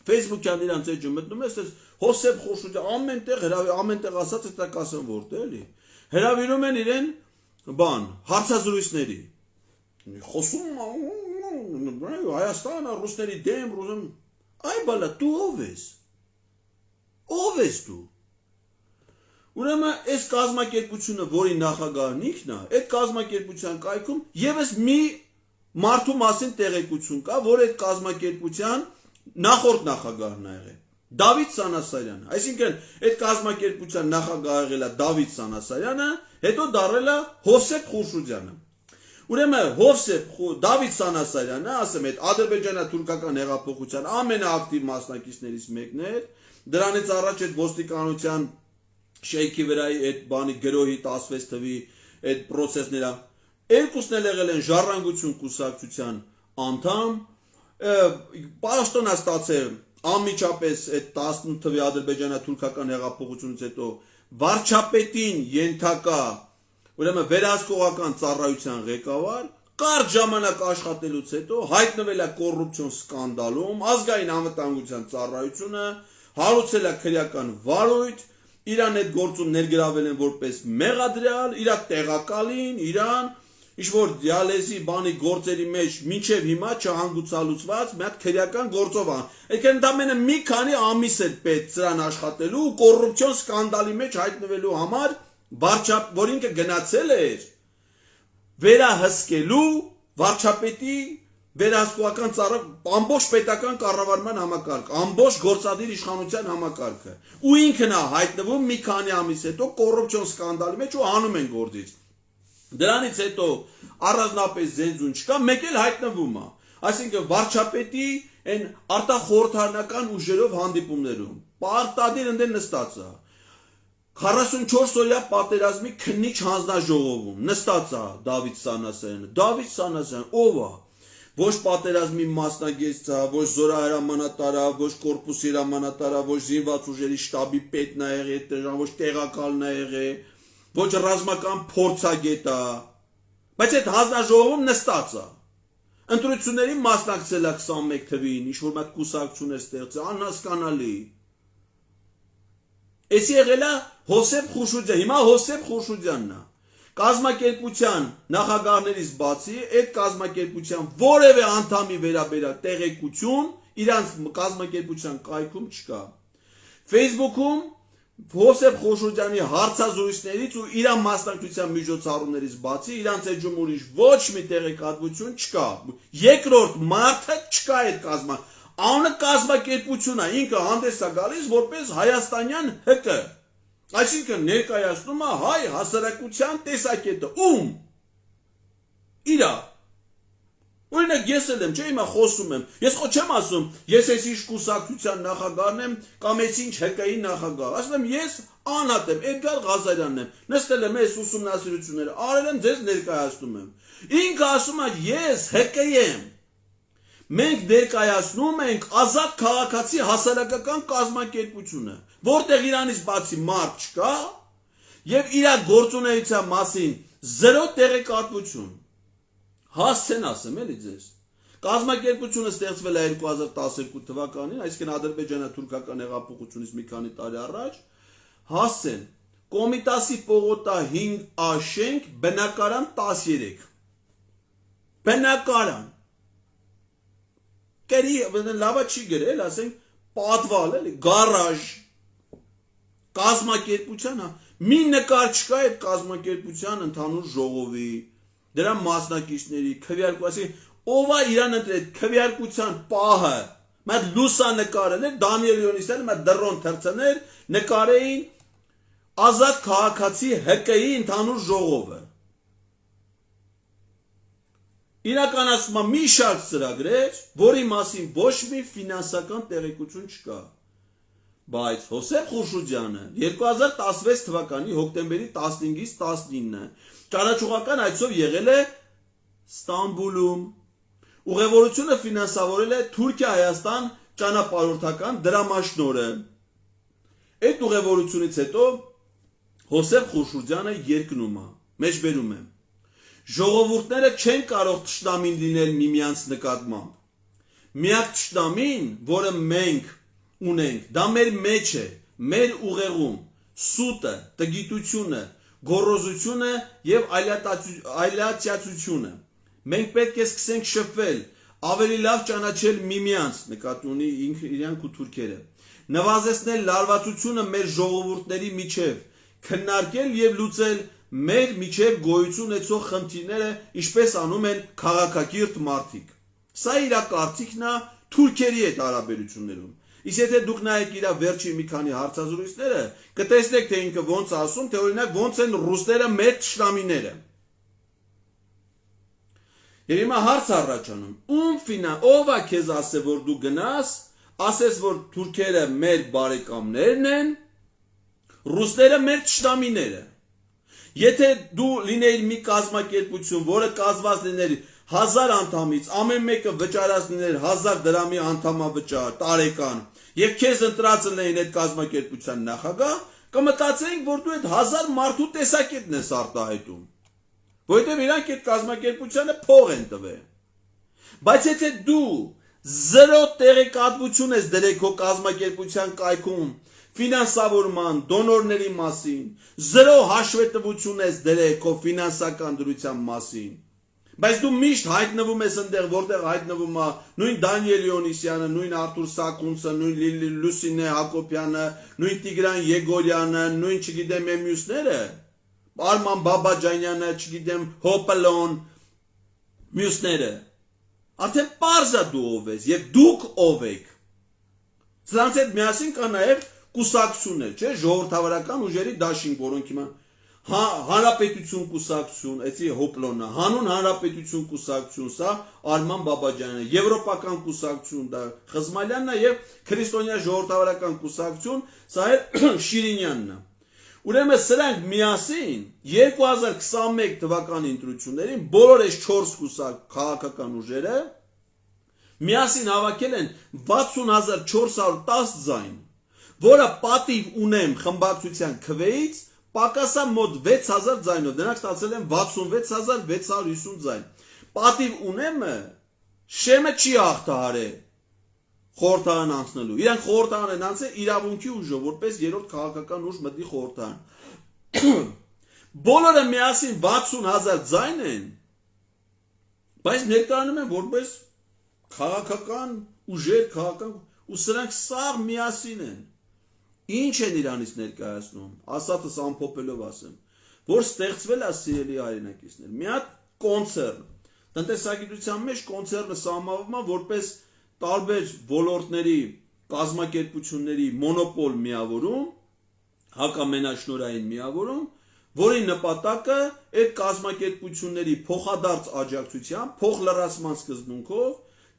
Facebook-յան իրանց էջը մտնում ես, Հովսեփ Խուրշուդյան ամենտեղ ասած է դա կասեմ որտե էլի։ Հրավիրում են իրեն բան, հարցազրույցների։ Խոսում Հայաստանը ռուսների դեմ, ռուսում։ Այ բալա, դու ով ես։ Ով ես դու։ Ուրեմն այս կազմակերպությունը, որի նախագահն ինքն է, այդ կազմակերպության կայքում եւս մի մարդու մասին տեղեկություն կա, որ այդ կազմակերպության նախորդ նախագահն է եղել Դավիթ Սանասարյանը, այսինքն այդ կազմակերպության նախագահը եղել է Դավիթ Սանասարյանը, հետո դառել է Հովսեփ Խուրշուդյանը։ Ուրեմն Հովսեփ Դավիթ Սանասարյանը, ասեմ, այդ ադրբեջանա-թուրքական հեղափոխության ամենաակտիվ մասնակիցներից մեկն էր, դրանից առաջ այդ ոստիկանության շեյքի վրայի այդ բանի գրոհի 16 թվի այդ process-ները երկուսն էլ եղել են ժառանգություն կուսակցության անդամ, պաշտոն է ստացել անմիջապես այդ 18 թվի ադրբեջանա-թուրքական հեղափոխությունից հետո վարչապետին ենթակա, ուրեմն վերահսկողական ծառայության ղեկավար, կարճ ժամանակ աշխատելուց հետո հայտնվել է կոռուպցիոն սկանդալում, ազգային անվտանգության ծառայությունը հարուցել է քրեական վարույթ, իրան այդ գործում ներգրավել են որպես մեղադրյալ, իր տեղակալին, իրան ինչ-որ դիալեզի բանի գործերի մեջ մինչև հիմա չհանգուցալուծված մի հատ քրեական գործով է։ Այսինքն դա մենը մի քանի ամիս էր պետք սրան աշխատելու ու կոռուպցիոն սկանդալի մեջ հայտնվելու համար, որ ինքը գնացել էր վերահսկելու վարչապետի վերահսկողական ծառը ամբողջ պետական կառավարման համակարգ, ամբողջ գործադիր իշխանության համակարգը։ Ու ինքն է հայտնվում մի քանի ամիս հետո կոռուպցիոն սկանդալի մեջ ու հանում են գործից։ Դրանից հետո առանձնապես զենզուն չկա, մեկ էլ հայտնվում է։ Այսինքն վարչապետի այն արտախորհրդարանական ուժերով հանդիպումներում պարտադիր ընդեն նստած է 44 օրյա պատերազմի քննիչ հանձնաժողովում նստած է Դավիթ Սանասարյանը։ Դավիթ Սանասարյան ով է։ Ոչ պատերազմի մասնագետ է, ոչ զորահրամանատար է, ոչ կորպուսի հրամանատար է, ոչ զինված ուժերի շտաբի պետն է եղել, ոչ տեղակալն է եղել, ոչ ռազմական փորձագետ է, բայց այդ հանձնաժողովում նստած է։ Ընտրությունների մասնակցել է 21 թվին, ինչ-որ մատ կուսակցություններ ստեղծել, անհասկանալի։ Էսի եղել է Հովսեփ Խուրշուդյան, հիմա Հովսեփ Խուրշուդյանն է։ Կազմակերպության նախագահներից բացի այդ կազմակերպության որևէ անդամի վերաբերյալ տեղեկություն իրանց կազմակերպության կայքում չկա։ Facebook-ում Հովսեփ Խորշուդյանի հարցազրույցներից ու իրան մասնակցության միջոցառումներից բացի իրանց էջում ուրիշ ոչ մի տեղեկատվություն չկա։ Երկրորդ մարդը չկա այդ անունը կազմակերպություն է, ինքը հանդես է գալիս որպես հայաստանյան ՀԿ։ Այսինքն ներկայացնում է հայ հասարակության տեսակետը, ում իրա։ Օրինակ ես էլ եմ, չէ, հիմա խոսում եմ, ես չեմ ասում, ես այս ինչ կուսակցության նախագահն եմ կամ այս ինչ ՀԿ-ի նախագահ, ասում եմ ես անհատ եմ, Էդգար Ղազարյանն եմ, նստել եմ այս ուսումնասիրությունները, արել եմ, ձեզ ներկայացնում եմ։ Ինքը ասում է ես ՀԿ-ի եմ։ Մենք ներկայացնում ենք ազատ քաղաքացի հասարակական կազմակերպությունը, որտեղ իրանից բացի մարդ չկա եւ իր գործունեության մասին զերո տեղեկատվություն։ Հասցեն ասեմ էլի ձեզ։ Կազմակերպությունը ստեղծվել է 2012 թվականին, այսինքն ադրբեջանա-թուրքական հեղափոխությունից մի քանի տարի առաջ, հասցեն Կոմիտասի պողոտա 5A շենք, բնակարան 13։ Բնակարան։ Կերի լավա չի գրել, ասենք պատվալ էլի, գարաժ։ Կազմակերպությանը մի նկար չկա այդ կազմակերպության ընդհանուր ժողովի, դրա մասնակիցների, քվեարկուածի, ով է իրան ընտրել քվեարկության պահը, մատ լուսանկարել էր Դանիել Յոնիսյանը, մատ դրոն թրծներ նկարեին ազատ քաղաքացի ՀԿ-ի ընդհանուր ժողովը։ Իրականացում է մի շարք ծրագրեր, որի մասին ոչ մի ֆինանսական տեղեկություն չկա։ Բայց Հովսեփ Խուրշուդյանը 2016 թվականի հոկտեմբերի 15-ից 19-ը ճանաչողական այցով եղել է Ստամբուլում։ Ուղևորությունը ֆինանսավորել է Թուրքիա-Հայաստան ճանապարհորդական դրամաշնորհը։ Այդ ուղևորությունից հետո Հովսեփ Խուրշուդյանը երկնում է, մեջբերում է։ Ժողովուրդները չեն կարող թշնամին լինել միմյանց նկատմամբ։ Միակ թշնամին, որը մենք ունենք, դա մեր մեջ է, մեր ուղեղում, սուտը, տգիտությունը, գոռոզությունը եւ այլատիացությունը։ Մենք պետք է սկսենք շփվել, ավելի լավ ճանաչել միմյանց, նկատի ունի իրանք ու թուրքերը, նվազեցնել լարվածությունը մեր ժողովուրդների միջև, քննարկել եւ լուծել մեր միջև գոյություն ունեցող խնդիրները, ինչպես անում են քաղաքակիրթ մարդիկ։ Սա իր կարծիքն է թուրքերի հետ հարաբերություններում։ Իսկ եթե դուք նայեք իր վերջի մի քանի հարցազրույցները, կտեսնեք թե ինքը ոնց ասում, թե օրինակ ոնց են ռուսները մեր թշնամիները։ Եվ հիմա հարց առաջանում, ով է քեզ ասել, որ դու գնաս, ասես որ թուրքերը մեր բարեկամներն են, ռուսները մեր թշնամիները։ Եթե դու լինեիր մի կազմակերպություն, որը կազմված լիներ 1000 անդամից, ամեն մեկը վճարած լիներ 1000 դրամի անդամավճար տարեկան, եւ քեզ ընտրածն էին այդ կազմակերպության նախագահ, կմտածեինք, որ դու այդ 1000 մարդու տեսակետն ես արտահայտում, որովհետեւ իրանք այդ կազմակերպությանը փող են տվել։ Բայց եթե դու զերո տեղեկատվություն ես դրել քո կազմակերպության կայքում ֆինանսավորման, դոնորների մասին, զրո հաշվետվություն ես դրել քո ֆինանսական դրության մասին, բայց դու միշտ հայտնվում ես այնտեղ, որտեղ հայտնվում է նույն Դանիել Յոնիսյանը, նույն Արթուր Սակունցը, նույն Լուսինե Հակոբյանը, նույն Տիգրան Եգորյանը, նույն չգիտեմ մյուսները, Արման Բաբաջանյանը, չգիտեմ Հոպլոն, մյուսները, Արդեն պարզ է դու ով ես եւ դուք ով եք։ Սրանց հետ միասին կա նաեւ կուսակցություններ, չէ՞, ժողովրդավարական ուժերի դաշինք, որոնք հիմա Հանրապետություն կուսակցություն, էցի հոպլոնը, հանուն հանրապետություն կուսակցություն, սա Արման Բաբաջանյանը, եվրոպական կուսակցություն, դա Խզմալյանն է եւ քրիստոնյա ժողովրդավարական կուսակցություն, սա էլ Շիրինյանն է։ Ուրեմն սրանք միասին 2021 թվականի ընտրություններին բոլոր այս 4 քաղաքական ուժերը միասին հավաքել են 60410 ձայն, որը պատիվ ունեմ խմբակցության քվեից պակասա մոտ 6000 ձայնով, դրանք ստացել են 66650 ձայն։ Պատիվ ունեմը շեմը չի հաղթահարել խորհրդարան անցնելու։ Իրանք խորհրդարան են անցել իրավունքի ուժով, որպես երրորդ քաղաքական ուժ մտնի խորհրդարան։ Բոլորը միասին 60000 ձայն են, բայց ներկայանում են որպես քաղաքական ուժեր, քաղաքական ու սրանք սաղ միասին են։ Ինչ են իրանից ներկայացնում, ասածս ամփոփելով ասեմ, որ ստեղծվել է սիրելի հայրենակիցներ, մի հատ կոնցեռն, տնտեսագիտության մեջ կոնցեռնը սահմանվում է որպես տարբեր ոլորտների կազմակերպությունների մոնոպոլ միավորում, հակամենաշնորհային միավորում, որի նպատակը այդ կազմակերպությունների փոխադարձ աջակցությամբ, փոխլրացման սկզբունքով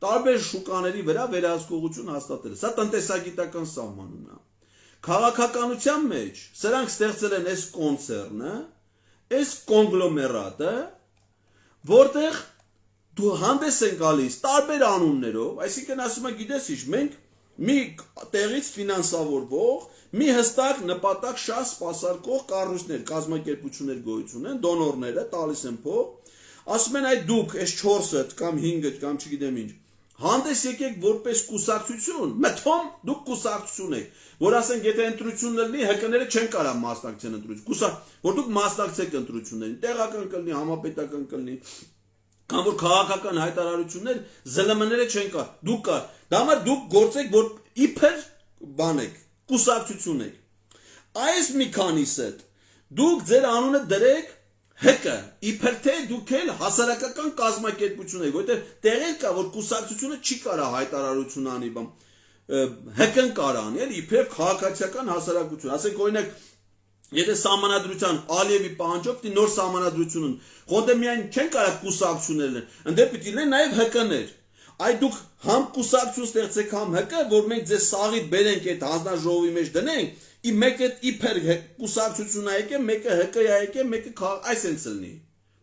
տարբեր շուկաների վրա վերահսկողություն հաստատել։ Սա տնտեսագիտական սահմանումն է։ Քաղաքականության մեջ սրանք ստեղծել են այս կոնցեռնը, այս կոնգլոմերատը, որտեղ դու հանդես են գալիս տարբեր անուններով, այսինքն ասում եմ, գիտես ինչ, մենք մի տեղից ֆինանսավորվող, մի հստակ նպատակ շատ սպասարկող կառույցներ, կազմակերպություններ գոյություն են, դոնորները տալիս են փող, ասում են այդ դուք այս 4-ը կամ 5-ը կամ չգիտեմ ինչ, հանդես եկեք որպես կուսակցություն, մտքում դուք կուսակցություն եք, որ ասենք եթե ընտրությունն լինի, ՀԿ-ները չեն կարող մասնակցեն ընտրություն, որ դուք մասնակցեք ընտրություններին, տեղական կլինի, համապետական կլինի, կամ որ քաղաքական հայտարարություններ ԶԼՄ-ները չեն կարող, դուք կար, դա համար դուք գործեք, որ իբր բան եք, կուսակցություն եք։ Այս մի քանիսը դուք ձեր անունը դրեք ՀԿ, իբր թե դուք էլ հասարակական կազմակերպություն եք, որտեղ տեղել կա, որ կուսակցությունը չի կարող հայտարարություն անի, ՀԿ-ն կարող անի, էլ իբր քաղաքացիական հասարակություն, ասենք օրինակ եթե սահմանադրության Ալիևի պահանջով դի նոր սահմանադրությունն, խոդը միայն չեն կարող կուսակցություններ լինեն, ընդդեմ պիտի լինեն նաև ՀԿ-ներ։ Այդ դուք համ կուսակցություն ստեղծեք, համ ՀԿ, որ մենք ձեզ սաղիդ բերենք այդ հանձնաժողովի մեջ դնենք, մեկը իբր կուսակցություն է եկե, մեկը ՀԿ է եկե, մեկը այսպես լինի։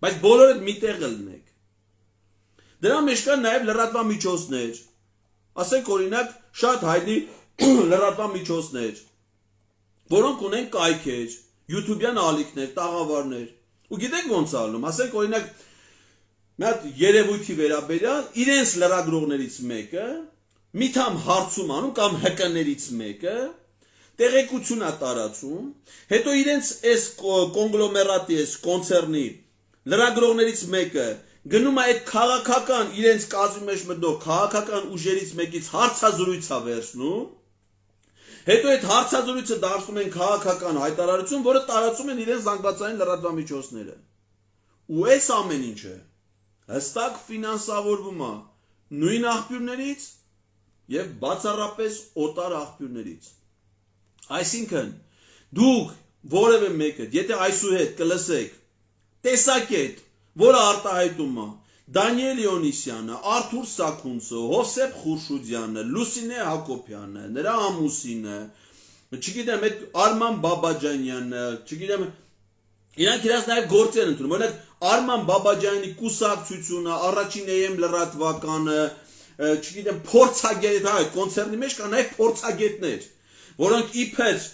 Բայց բոլորը միտեղ լինեք։ Դրա մեջ կան նաև լրատվամիջոցներ։ Ասենք օրինակ շատ հայտնի լրատվամիջոցներ, որոնք ունեն կայքեր, յութուբյան ալիքներ, տաղավարներ։ Ու գիտեք ոնց է ալնում, ասենք օրինակ մի հատ երևույթի վերաբերյալ իրենց լրագրողներից մեկը մի թամ հարցում անում կամ ՀԿ-ներից մեկը տեղեկություն է տարածում, հետո իրենց այս կոնգլոմերատի, այս կոնցեռնի լրագրողներից մեկը գնում է այդ քաղաքական իրենց կազմի մեջ մտնող քաղաքական ուժերից մեկից հարցազրույց է վերցնում, հետո այդ հարցազրույցը դարձնում են քաղաքական հայտարարություն, որը տարածում են իրենց զանգվածային լրատվամիջոցները։ Ու այս ամեն ինչը հստակ ֆինանսավորվում է նույն աղբյուրներից եւ բացառապես օտար աղբյուրներից։ Այսինքն դուք որևէ մեկը, եթե այսուհետ կլսեք տեսակետ, որը արտահայտում է Դանիել Իոնիսյանը, Արթուր Սաքունցը, Հովսեփ Խուրշուդյանը, Լուսինե Հակոբյանը, նրա ամուսինը, չգիտեմ, այդ Արման Բաբաջանյանը, չգիտեմ, իրանք իրաց նաև գործ են ընդունում, օրինակ Արման Բաբաջյանի կուսակցությունը, առաջին AM լրատվականը, չգիտեմ, փորձագետ, հա, կոնցեռնի մեջ կան նաև փորձագետներ, որոնք իբր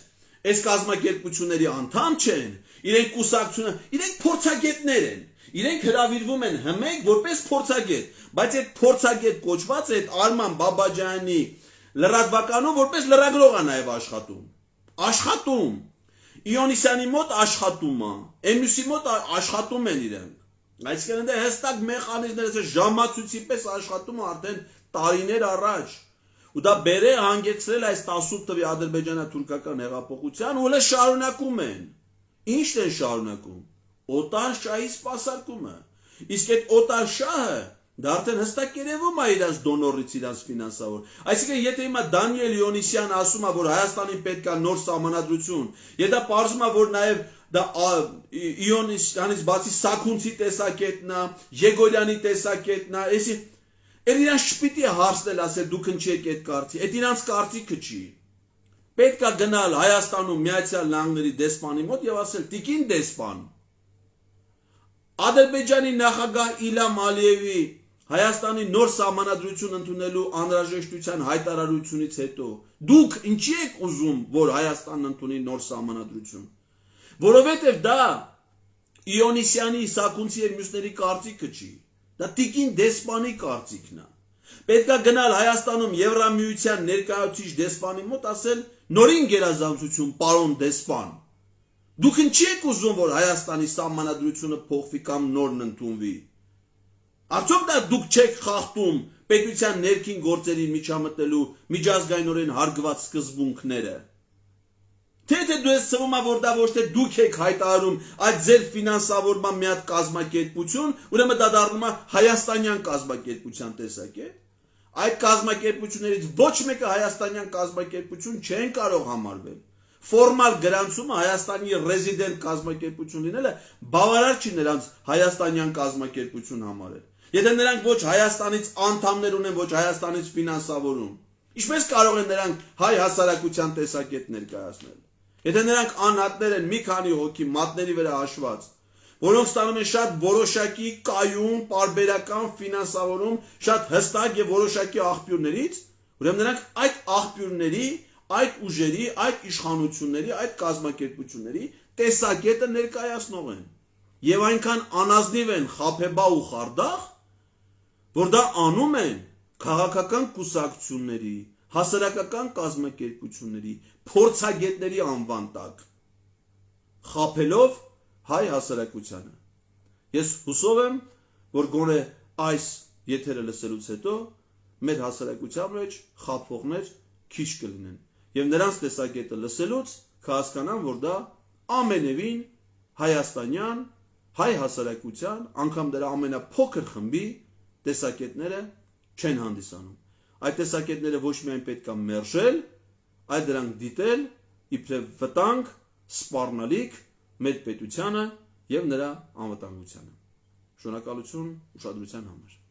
այս կազմակերպությունների անդամ չեն, իրենք կուսակցությունը, իրենք փորձագետներ են, իրենք հրավիրվում են հմենք որպես փորձագետ, բայց այդ փորձագետ կոչված է այդ Արման Բաբաջյանի լրատվականում որպես լրագրող է նաև աշխատում, Իոնիսյանի մոտ աշխատում է, Էմյուսի մոտ աշխատում են իրենք, այսինքն ընդ հստակ մեխանիզմներ, ժամացույցի պես աշխատում է արդեն տարիներ առաջ, ու դա բերե հանգեցրել այս 18 թվի ադրբեջանա-թուրքական հեղափոխության, ու հələ շարունակում են, ինչն են շարունակում, օտար շահի սպասարկումը, իսկ այդ օտար շահը Դա արդեն հստակ երևում է իրանց դոնորից իրանց ֆինանսավոր։ Այսինքն եթե հիմա Դանիել Իոնիսյանը ասում է, որ Հայաստանին պետք է նոր սահմանադրություն, եւ դա պարզվում է, որ նաեւ դա Իոնիսյանից բացի Սաքունցի տեսակետն է, Եգորյանի տեսակետն է, այսինքն իրանց շպիտի հարցնել ասել դուք ինչի եք այդ կարծի, այդ իրանց կարծիքը չի։ Պետք է գնալ Հայաստանում Միացյալ Նահանգների դեսպանի մոտ եւ ասել տիկին դեսպան, Ադրբեջանի նախագահ Իլհամ Ալիևի Հայաստանի նոր սահմանադրություն ընդունելու անհրաժեշտության հայտարարությունից հետո դուք ինչի եք ուզում, որ Հայաստանն ընդունի նոր սահմանադրություն, որովհետև դա Իոնիսյանի, Սաքունցի եւ մյուսների կարծիքը չի, դա տիկին դեսպանի կարծիքն է։ Պետք է գնալ Հայաստանում Եվրամիության ներկայացուցիչ դեսպանի մոտ ասել նորին գերազանցություն, պարոն դեսպան։ Դուք ինչի եք ուզում, որ Հայաստանի սահմանադրությունը փոխվի կամ նորն ընդունվի։ Արդյոք դա դուք չեք խախտում պետության ներքին գործերին միջամտելու միջազգայինորեն հարգված սկզբունքները։ Թե դու ես ծվում որ դա ոչ թե դուք եք հայտարարում այդ ձեր ֆինանսավորման մի հատ կազմակերպություն, ուրեմն դա դառնում է հայաստանյան կազմակերպության տեսակետ։ Այդ կազմակերպություններից ոչ մեկը հայաստանյան կազմակերպություն չեն կարող համարվել։ Ֆորմալ գրանցումը Հայաստանի ռեզիդենտ կազմակերպություն լինելը բավարար չի նրանց հայաստանյան կազմակերպություն համարել։ Եթե նրանք ոչ Հայաստանից անդամներ ունեն, ոչ Հայաստանից ֆինանսավորում, ինչպես կարող են նրանք հայ հասարակության տեսակետ ներկայացնել։ Եթե նրանք անհատներ են մի քանի հոգի մատների վրա հաշված, որոնք ստանում են շատ որոշակի կայուն, պարբերական ֆինանսավորում, շատ հստակ եւ որոշակի աղբյուրներից, ուրեմն նրանք այդ աղբյուրների, այդ ուժերի, այդ իշխանությունների, այդ կազմակերպությունների տեսակետը ներկայացնող են։ Եվ այնքան անազնիվ են խաբեբա ու խարդախ, որ դա անում են քաղաքական կուսակցությունների, հասարակական կազմակերպությունների, փորձագետների անվան տակ, խաբելով հայ հասարակությանը։ Ես հուսով եմ, որ գոնե այս եթերը լսելուց հետո մեր հասարակության մեջ խաբողներ քիչ կլինեն։ Եվ նրանց տեսակետը լսելուց կհասկանան, որ դա ամենևին հայաստանյան, հայ հասարակության, անգամ դրա ամենափոքր խմբի տեսակետները չեն հանդիսանում։ Այդ տեսակետները ոչ միայն պետք է մերժել, այլ դրանք դիտել իբրև վտանգ, սպառնալիք մեր պետությանը եւ նրա անվտանգությանը։ Շնորհակալություն ուշադրության համար։